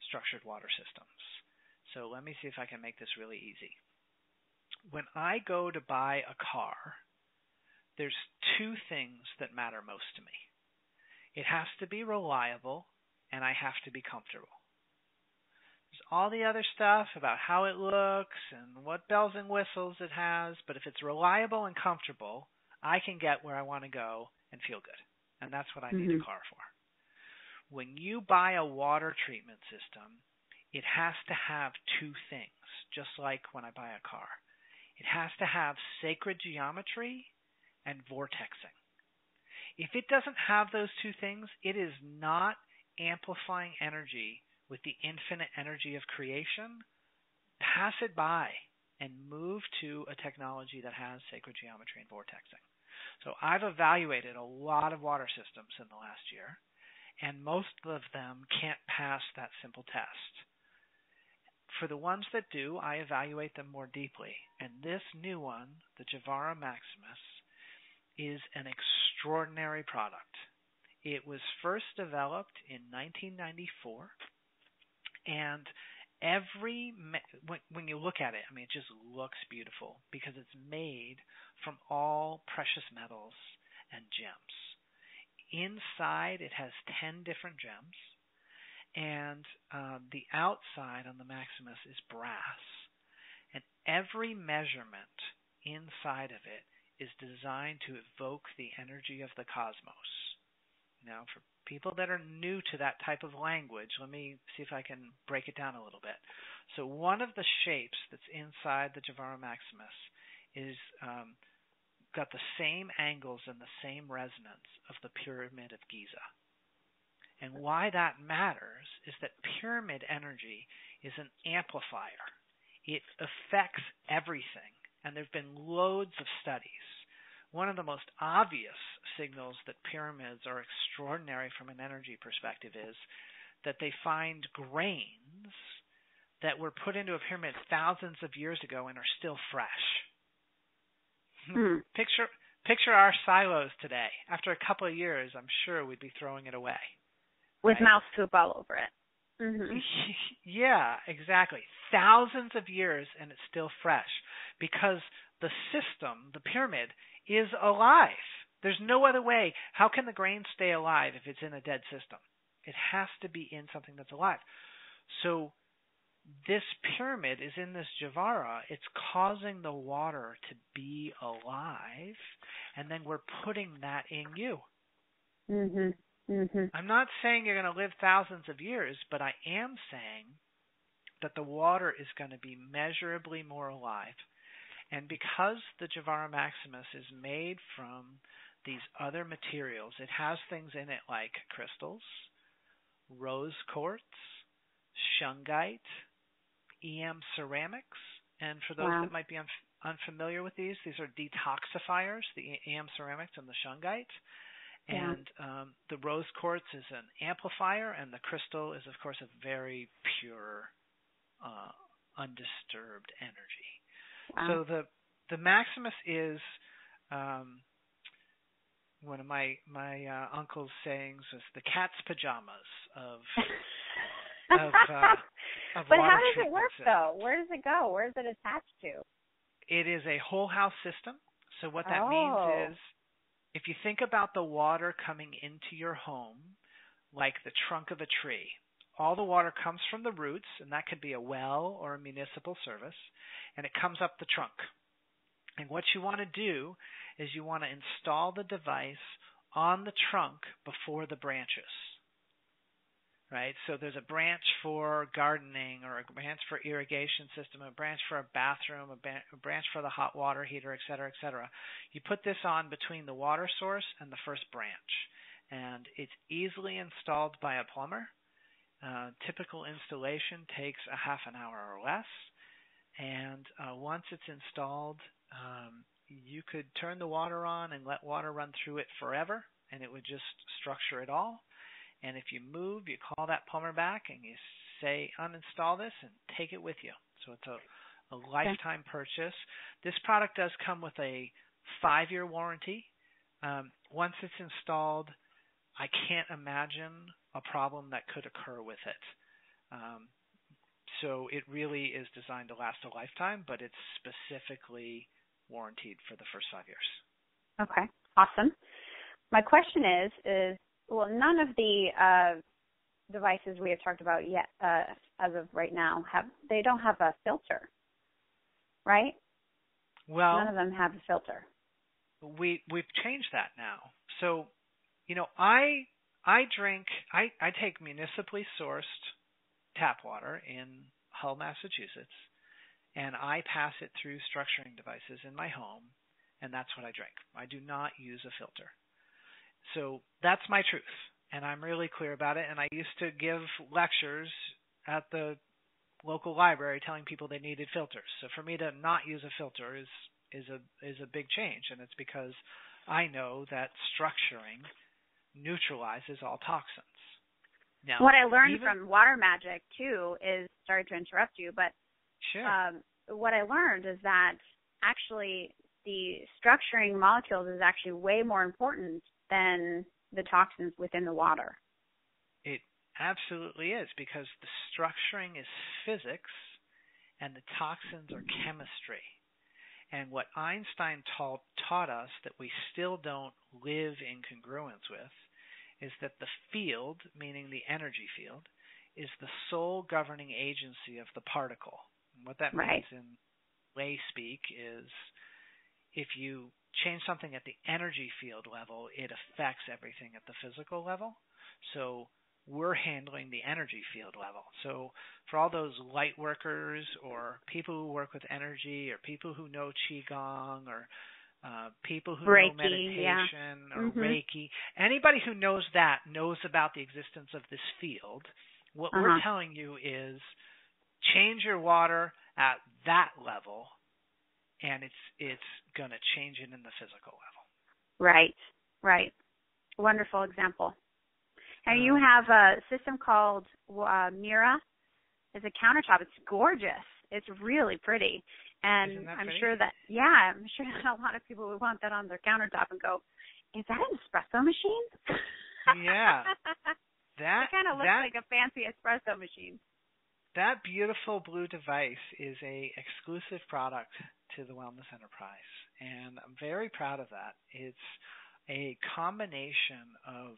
structured water systems. So let me see if I can make this really easy. When I go to buy a car, there's two things that matter most to me. It has to be reliable, and I have to be comfortable. There's all the other stuff about how it looks and what bells and whistles it has, but if it's reliable and comfortable, I can get where I want to go and feel good. And that's what I need a car for. When you buy a water treatment system, it has to have two things, just like when I buy a car. It has to have sacred geometry and vortexing. If it doesn't have those two things, it is not amplifying energy with the infinite energy of creation. Pass it by and move to a technology that has sacred geometry and vortexing. So I've evaluated a lot of water systems in the last year, and most of them can't pass that simple test. For the ones that do, I evaluate them more deeply. And this new one, the Javara Maximus, is an extraordinary product. It was first developed in 1994, and when you look at it, I mean, it just looks beautiful because it's made from all precious metals and gems. Inside, it has 10 different gems, and the outside on the Maximus is brass, and every measurement inside of it is designed to evoke the energy of the cosmos. Now, for people that are new to that type of language, let me see if I can break it down a little bit. So one of the shapes that's inside the Javara Maximus is got the same angles and the same resonance of the Pyramid of Giza. And why that matters is that pyramid energy is an amplifier. It affects everything, and there have been loads of studies. One of the most obvious signals that pyramids are extraordinary from an energy perspective is that they find grains that were put into a pyramid thousands of years ago and are still fresh. Picture our silos today. After a couple of years, I'm sure we'd be throwing it away. With mouse poop all over it. Yeah, exactly. Thousands of years and it's still fresh because the system, the pyramid, is alive. There's no other way. How can the grain stay alive if it's in a dead system? It has to be in something that's alive. So this pyramid is in this Javara. It's causing the water to be alive, and then we're putting that in you. Mhm. Mhm. I'm not saying you're going to live thousands of years, but I am saying that the water is going to be measurably more alive. And because the Javara Maximus is made from these other materials, it has things in it like crystals, rose quartz, shungite, EM ceramics. And for those Wow. that might be unfamiliar with these are detoxifiers, the EM ceramics and the shungite. Yeah. And the rose quartz is an amplifier, and the crystal is, of course, a very pure, undisturbed energy. Wow. So the Maximus is one of my uncle's sayings was the cat's pajamas of of But water how does it treatment work systems. though? Where does it go? Where is it attached to? It is a whole house system. So what that Oh. means is, if you think about the water coming into your home like the trunk of a tree, all the water comes from the roots, and that could be a well or a municipal service, and it comes up the trunk. And what you want to do is you want to install the device on the trunk before the branches. Right? So there's a branch for gardening, or a branch for irrigation system, a branch for a bathroom, a branch for the hot water heater, et cetera, et cetera. You put this on between the water source and the first branch. And it's easily installed by a plumber. Typical installation takes a half an hour or less. And once it's installed, you could turn the water on and let water run through it forever, and it would just structure it all. And if you move, you call that plumber back and you say, uninstall this and take it with you. So it's a lifetime purchase. This product does come with a 5-year warranty. Once it's installed, I can't imagine a problem that could occur with it. So it really is designed to last a lifetime, but it's specifically warranted for the first 5 years. Okay. Awesome. My question is well, none of the devices we have talked about yet, as of right now, they don't have a filter, right? Well, none of them have a filter. We've changed that now. So, I take municipally sourced tap water in Hull, Massachusetts, and I pass it through structuring devices in my home, and that's what I drink. I do not use a filter. So that's my truth, and I'm really clear about it. And I used to give lectures at the local library telling people they needed filters. So for me to not use a filter is a big change, and it's because I know that structuring neutralizes all toxins. Now, what I learned from Water Magic too is, sorry to interrupt you, but sure. What I learned is that actually the structuring molecules is actually way more important than the toxins within the water. It absolutely is, because the structuring is physics and the toxins are chemistry. And what Einstein taught us that we still don't live in congruence with is that the field, meaning the energy field, is the sole governing agency of the particle. And what that means in lay speak is, if you change something at the energy field level, it affects everything at the physical level. So we're handling the energy field level. So for all those light workers or people who work with energy or people who know Qigong or people who Reiki, know meditation or Mm-hmm. Reiki, anybody who knows that knows about the existence of this field. What we're telling you is change your water at that level, and it's going to change it in the physical level. Right. Wonderful example. And you have a system called Mira. It's a countertop. It's gorgeous. It's really pretty. And I'm sure that a lot of people would want that on their countertop and go, is that an espresso machine? Yeah. It kind of looks like a fancy espresso machine. That beautiful blue device is a exclusive product to the Wellness Enterprise, and I'm very proud of that. It's a combination of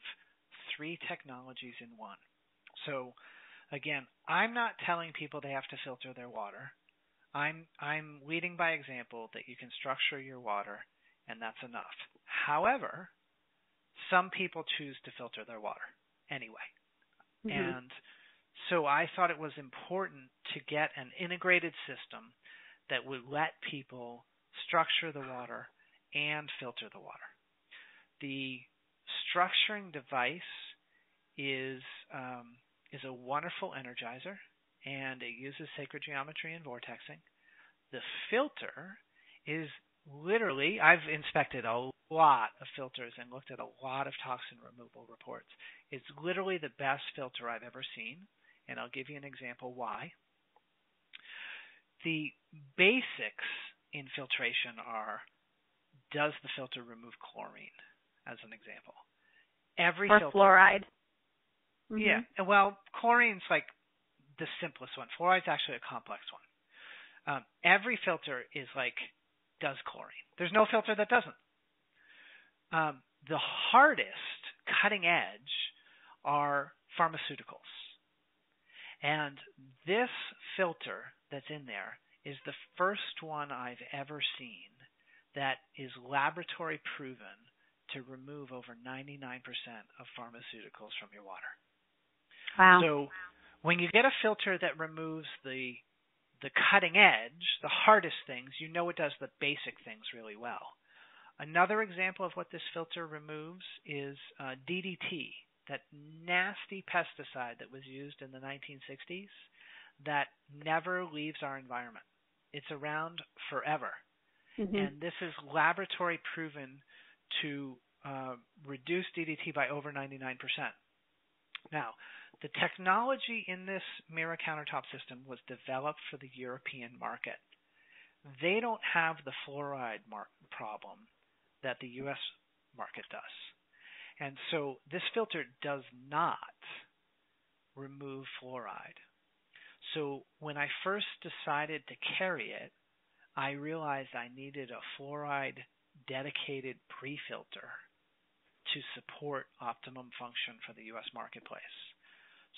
3 technologies in one. So Again, I'm not telling people they have to filter their water. I'm leading by example that you can structure your water, and that's enough. However, some people choose to filter their water anyway. Mm-hmm. And so I thought it was important to get an integrated system that would let people structure the water and filter the water. The structuring device is a wonderful energizer, and it uses sacred geometry and vortexing. The filter is literally, I've inspected a lot of filters and looked at a lot of toxin removal reports. It's literally the best filter I've ever seen, and I'll give you an example why. The basics in filtration are, does the filter remove chlorine, as an example? Every or filter, fluoride. Mm-hmm. Yeah, well, chlorine's like the simplest one. Fluoride's actually a complex one. Every filter is like, does chlorine. There's no filter that doesn't. The hardest cutting edge are pharmaceuticals. And this filter that's in there is the first one I've ever seen that is laboratory proven to remove over 99% of pharmaceuticals from your water. Wow. So when you get a filter that removes the cutting edge, the hardest things, you know it does the basic things really well. Another example of what this filter removes is DDT, that nasty pesticide that was used in the 1960s that never leaves our environment. It's around forever. Mm-hmm. And this is laboratory proven to reduce DDT by over 99%. Now, the technology in this mirror countertop system was developed for the European market. They don't have the fluoride problem that the U.S. market does. And so this filter does not remove fluoride. So when I first decided to carry it, I realized I needed a fluoride dedicated pre-filter to support optimum function for the U.S. marketplace.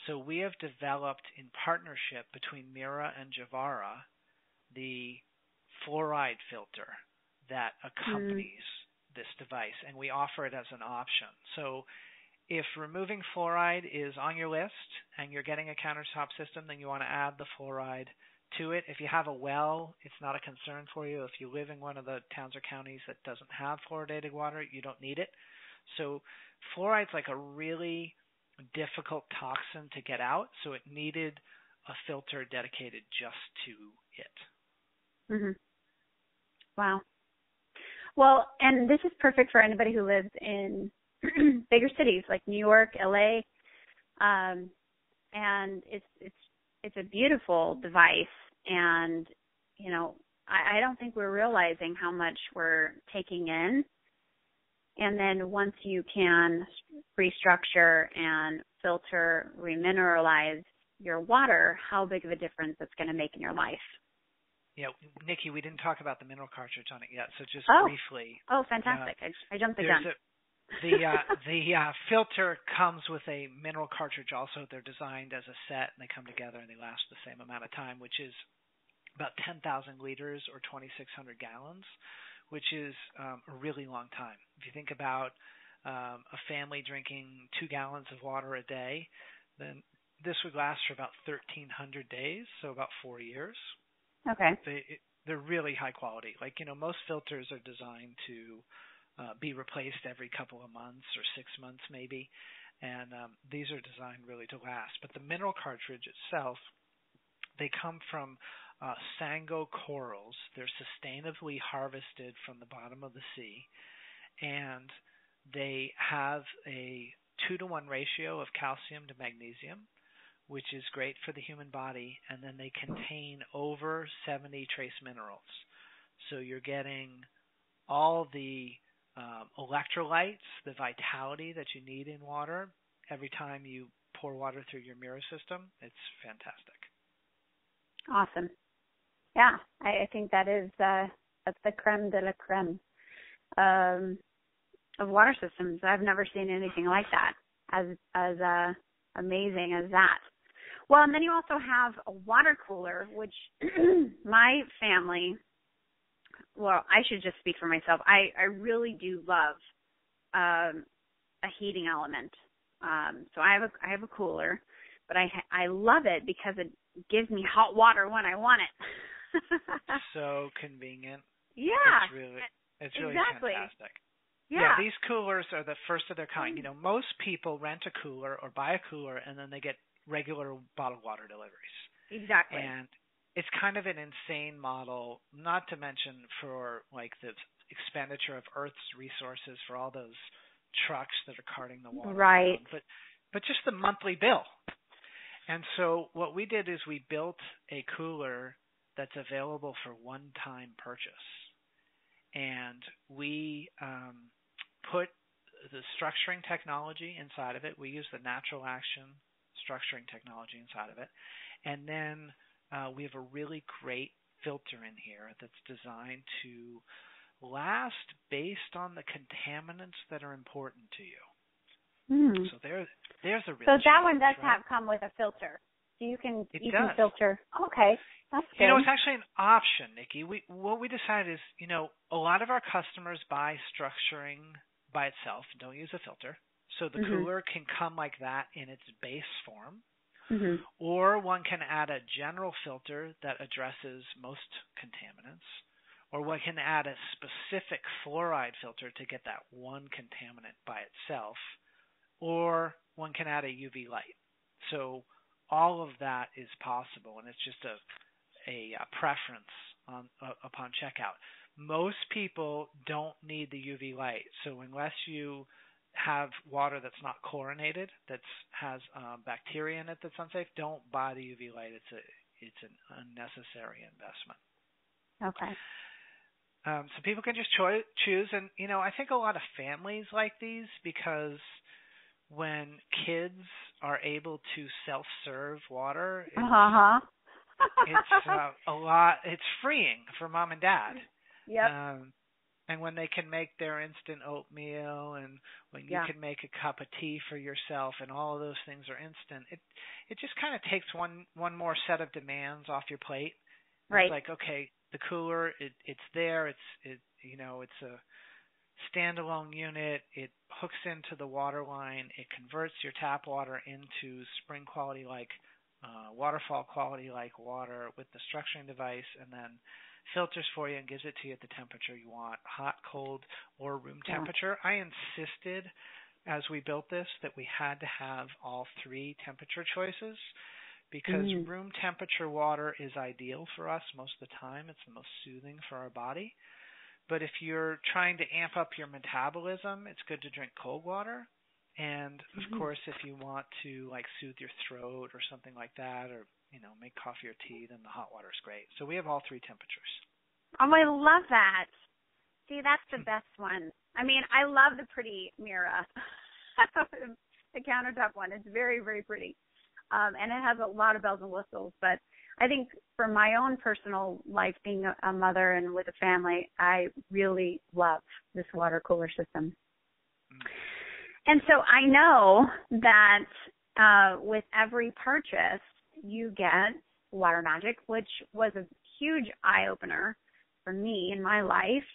So we have developed in partnership between Mira and Javara the fluoride filter that accompanies this device, and we offer it as an option. So if removing fluoride is on your list and you're getting a countertop system, then you want to add the fluoride to it. If you have a well, it's not a concern for you. If you live in one of the towns or counties that doesn't have fluoridated water, you don't need it. So fluoride's like a really difficult toxin to get out, so it needed a filter dedicated just to it. Mm-hmm. Wow. Well, and this is perfect for anybody who lives in bigger cities like New York, LA, and it's a beautiful device. And you know, I don't think we're realizing how much we're taking in. And then once you can restructure and filter, remineralize your water, how big of a difference it's going to make in your life. Yeah, Nikki, we didn't talk about the mineral cartridge on it yet, so just briefly. Oh, fantastic. I jumped the gun. The filter comes with a mineral cartridge also. They're designed as a set, and they come together, and they last the same amount of time, which is about 10,000 liters or 2,600 gallons, which is a really long time. If you think about a family drinking 2 gallons of water a day, then this would last for about 1,300 days, so about 4 years. Okay. They're really high quality. Like, you know, most filters are designed to be replaced every couple of months or 6 months maybe, and these are designed really to last. But the mineral cartridge itself, they come from Sango corals. They're sustainably harvested from the bottom of the sea, and they have a 2-to-1 ratio of calcium to magnesium, which is great for the human body, and then they contain over 70 trace minerals. So you're getting all the electrolytes, the vitality that you need in water every time you pour water through your mirror system. It's fantastic. Awesome. Yeah, I think that's the creme de la creme of water systems. I've never seen anything like that, as amazing as that. Well, and then you also have a water cooler, which my family, well, I should just speak for myself. I really do love a heating element. So I have a cooler, but I love it because it gives me hot water when I want it. So convenient. Yeah. It's really exactly. fantastic. Yeah. These coolers are the first of their kind. You know, most people rent a cooler or buy a cooler and then they get regular bottled water deliveries. Exactly. And it's kind of an insane model, not to mention for like the expenditure of Earth's resources for all those trucks that are carting the water right. around, but just the monthly bill. And so what we did is we built a cooler that's available for one-time purchase. And we put the structuring technology inside of it. We use the natural action structuring technology inside of it. And then we have a really great filter in here that's designed to last based on the contaminants that are important to you. So there's a really So that one does right? come with a filter. So you can can filter. Okay. That's good. You know, it's actually an option, Nikki. What we decided is, you know, a lot of our customers buy structuring by itself and don't use a filter. So the cooler can come like that in its base form. Or one can add a general filter that addresses most contaminants. Or one can add a specific fluoride filter to get that one contaminant by itself. Or one can add a UV light. So all of that is possible, and it's just a preference upon checkout. Most people don't need the UV light, so unless you have water that's not chlorinated, that has bacteria in it that's unsafe, don't buy the UV light. It's an unnecessary investment. Okay. So people can just choose, and you know, I think a lot of families like these because when kids are able to self-serve water, it's a lot. It's freeing for mom and dad. Yep. And when they can make their instant oatmeal, and when you can make a cup of tea for yourself, and all of those things are instant, it just kind of takes one more set of demands off your plate. Right. It's like, okay, the cooler, it's there. It's a standalone unit. It hooks into the water line. It converts your tap water into spring quality like waterfall quality like water with the structuring device, and then filters for you and gives it to you at the temperature you want, hot, cold, or room temperature. I insisted as we built this that we had to have all three temperature choices because room temperature water is ideal for us most of the time. It's the most soothing for our body. But if you're trying to amp up your metabolism, it's good to drink cold water. And of course, if you want to like soothe your throat or something like that, or make coffee or tea, then the hot water is great. So we have all three temperatures. Oh, I love that. See, that's the best one. I mean, I love the pretty Mira, the countertop one. It's very, very pretty, and it has a lot of bells and whistles. But I think for my own personal life, being a mother and with a family, I really love this water cooler system. And so I know that with every purchase, you get Water Magic, which was a huge eye-opener for me in my life.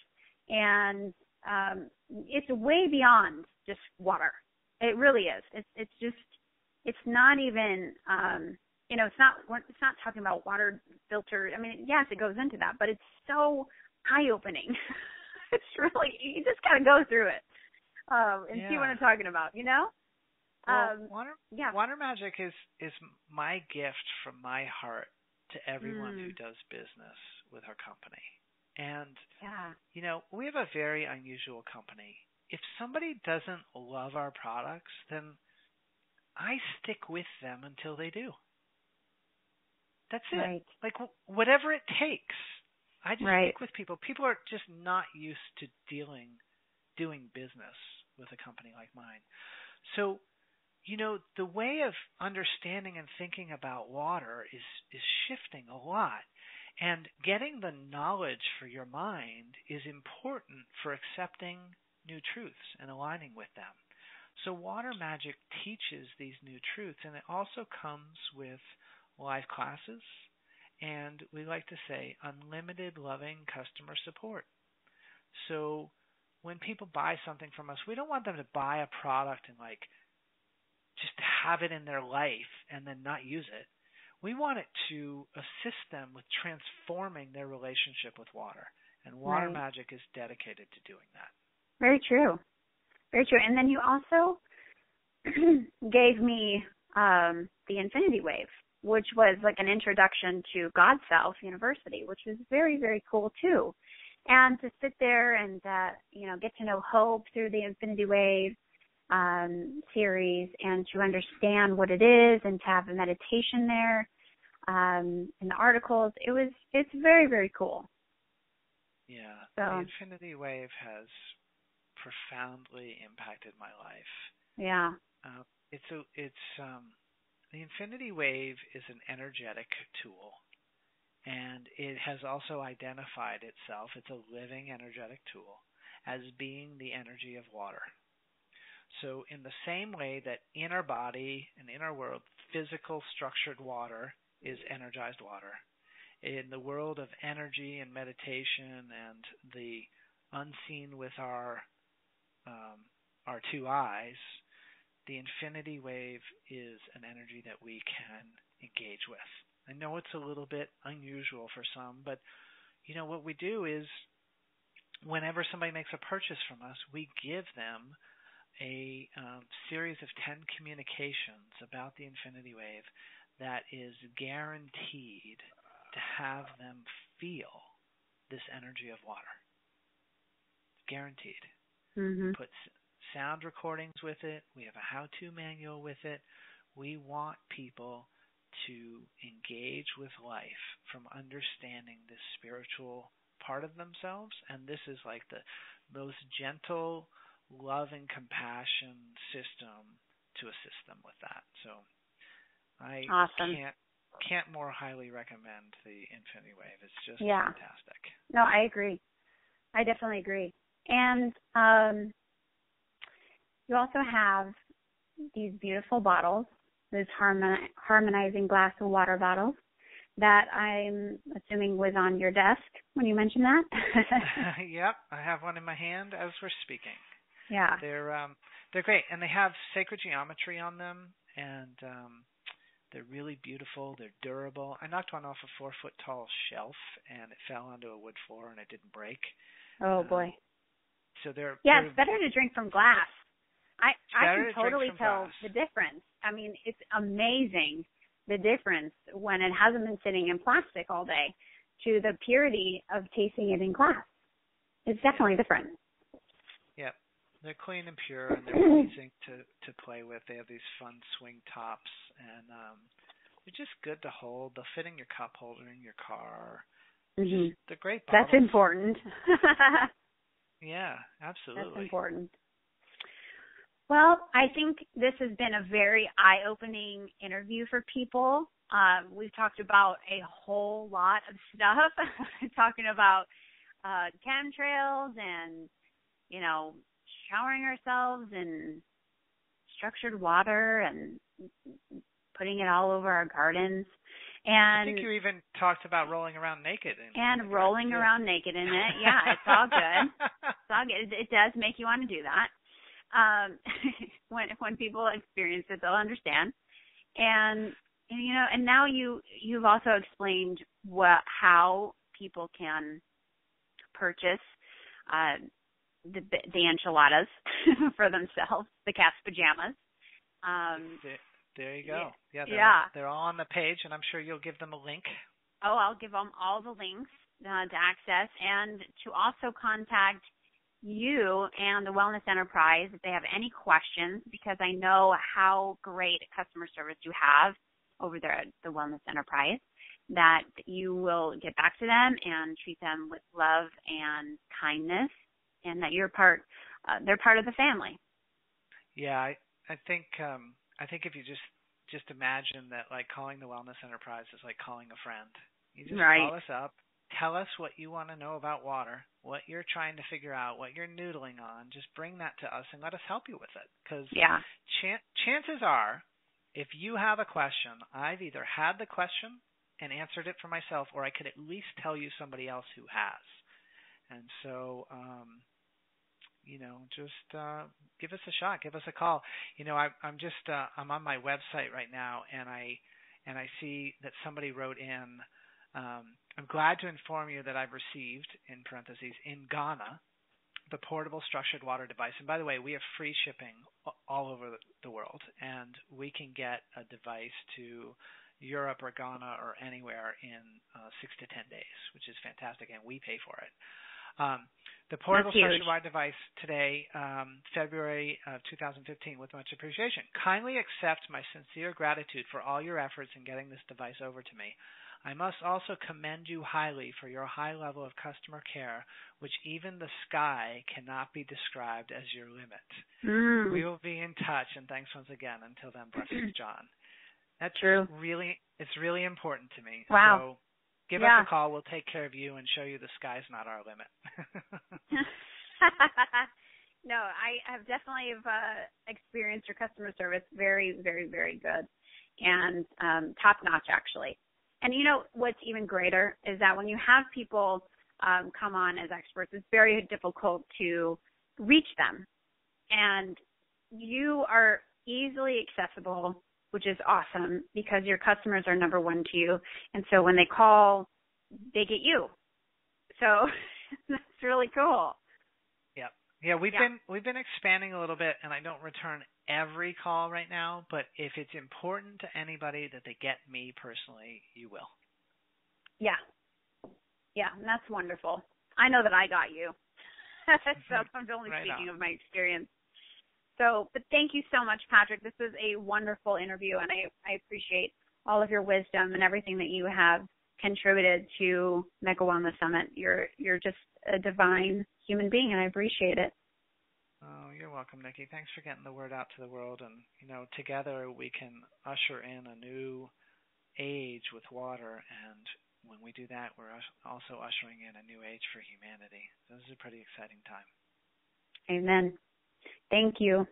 And it's way beyond just water. It really is. It's not even, it's not talking about water filter. I mean, yes, it goes into that, but it's so eye-opening. It's really, you just got to go through it and see what I'm talking about, Well, Water Magic is my gift from my heart to everyone who does business with our company. And, we have a very unusual company. If somebody doesn't love our products, then I stick with them until they do. That's it. Right. Like, whatever it takes. I just stick with people. People are just not used to doing business with a company like mine. So, the way of understanding and thinking about water is shifting a lot. And getting the knowledge for your mind is important for accepting new truths and aligning with them. So water magic teaches these new truths, and it also comes with live classes, and we like to say unlimited loving customer support. So when people buy something from us, we don't want them to buy a product and like just have it in their life and then not use it. We want it to assist them with transforming their relationship with water, and water Right. magic is dedicated to doing that. Very true. Very true. And then you also gave me the Infinity Wave, which was like an introduction to God Self University, which was very, very cool too. And to sit there and get to know Hope through the Infinity Wave series, and to understand what it is, and to have a meditation there in the articles, it's very, very cool. Yeah, So, the Infinity Wave has profoundly impacted my life. yeah. The Infinity Wave is an energetic tool, and it has also identified itself, it's a living energetic tool, as being the energy of water. So in the same way that in our body and in our world, physical structured water is energized water, in the world of energy and meditation and the unseen with our two eyes, the Infinity Wave is an energy that we can engage with. I know it's a little bit unusual for some, but what we do is whenever somebody makes a purchase from us, we give them a series of 10 communications about the Infinity Wave that is guaranteed to have them feel this energy of water. Guaranteed. Mm-hmm. Put sound recordings with it. We have a how-to manual with it. We want people to engage with life from understanding this spiritual part of themselves, and this is like the most gentle love and compassion system to assist them with that. So I Awesome. can't more highly recommend the Infinity Wave. It's just Yeah. fantastic. No, I agree. I definitely agree. And you also have these beautiful bottles, these harmonizing glass and water bottles that I'm assuming was on your desk when you mentioned that. Yep, I have one in my hand as we're speaking. Yeah. They're great, and they have sacred geometry on them, and they're really beautiful. They're durable. I knocked one off a 4-foot tall shelf, and it fell onto a wood floor, and it didn't break. Oh boy. So they're it's better to drink from glass. I can totally tell glass. the difference. I mean, it's amazing the difference when it hasn't been sitting in plastic all day to the purity of tasting it in glass. It's definitely different. Yep. They're clean and pure, and they're pleasing to play with. They have these fun swing tops, and they're just good to hold. They'll fit in your cup holder in your car. Mm-hmm. They're great bottles. That's important. Yeah, absolutely. That's important. Well, I think this has been a very eye-opening interview for people. We've talked about a whole lot of stuff, talking about chemtrails and, showering ourselves in structured water and putting it all over our gardens. And I think you even talked about rolling around naked. And rolling around naked in it. Yeah, it's all good. It's all good. It does make you want to do that. When people experience it, they'll understand. And now you've also explained how people can purchase the enchiladas for themselves, the cat's pajamas. There you go. Yeah, they're all on the page, and I'm sure you'll give them a link. Oh, I'll give them all the links to access, and to also contact you and the Wellness Enterprise if they have any questions, because I know how great customer service you have over there at the Wellness Enterprise, that you will get back to them and treat them with love and kindness, and that they're part of the family. Yeah, I think if you just imagine that, like, calling the Wellness Enterprise is like calling a friend. You just call us up, tell us what you want to know about water, what you're trying to figure out, what you're noodling on. Just bring that to us and let us help you with it. Because chances are, if you have a question, I've either had the question and answered it for myself, or I could at least tell you somebody else who has. And so, just give us a shot, give us a call. I'm on my website right now, and I see that somebody wrote in. I'm glad to inform you that I've received, in parentheses, in Ghana, the portable structured water device. And by the way, we have free shipping all over the world, and we can get a device to Europe or Ghana or anywhere in 6 to 10 days, which is fantastic, and we pay for it. The portable structured water device today, February of 2015, with much appreciation. Kindly accept my sincere gratitude for all your efforts in getting this device over to me. I must also commend you highly for your high level of customer care, which even the sky cannot be described as your limit. We will be in touch, and thanks once again. Until then, blessings, John. That's true. It's really important to me. Wow. So give us a call. We'll take care of you and show you the sky's not our limit. No, I have definitely experienced your customer service. Very, very, very good, and top notch, actually. And you know what's even greater is that when you have people come on as experts, it's very difficult to reach them. And you are easily accessible, which is awesome because your customers are number one to you. And so when they call, they get you. So that's really cool. Yep. Yeah, we've been expanding a little bit, and I don't return every call right now, but if it's important to anybody that they get me personally, you will. Yeah, and that's wonderful. I know that I got you. So I'm only speaking of my experience. So, but thank you so much, Patrick. This was a wonderful interview, and I appreciate all of your wisdom and everything that you have contributed to Mega Wellness Summit. You're just a divine human being, and I appreciate it. Oh, you're welcome, Nikki. Thanks for getting the word out to the world. And, together we can usher in a new age with water. And when we do that, we're also ushering in a new age for humanity. So this is a pretty exciting time. Amen. Thank you.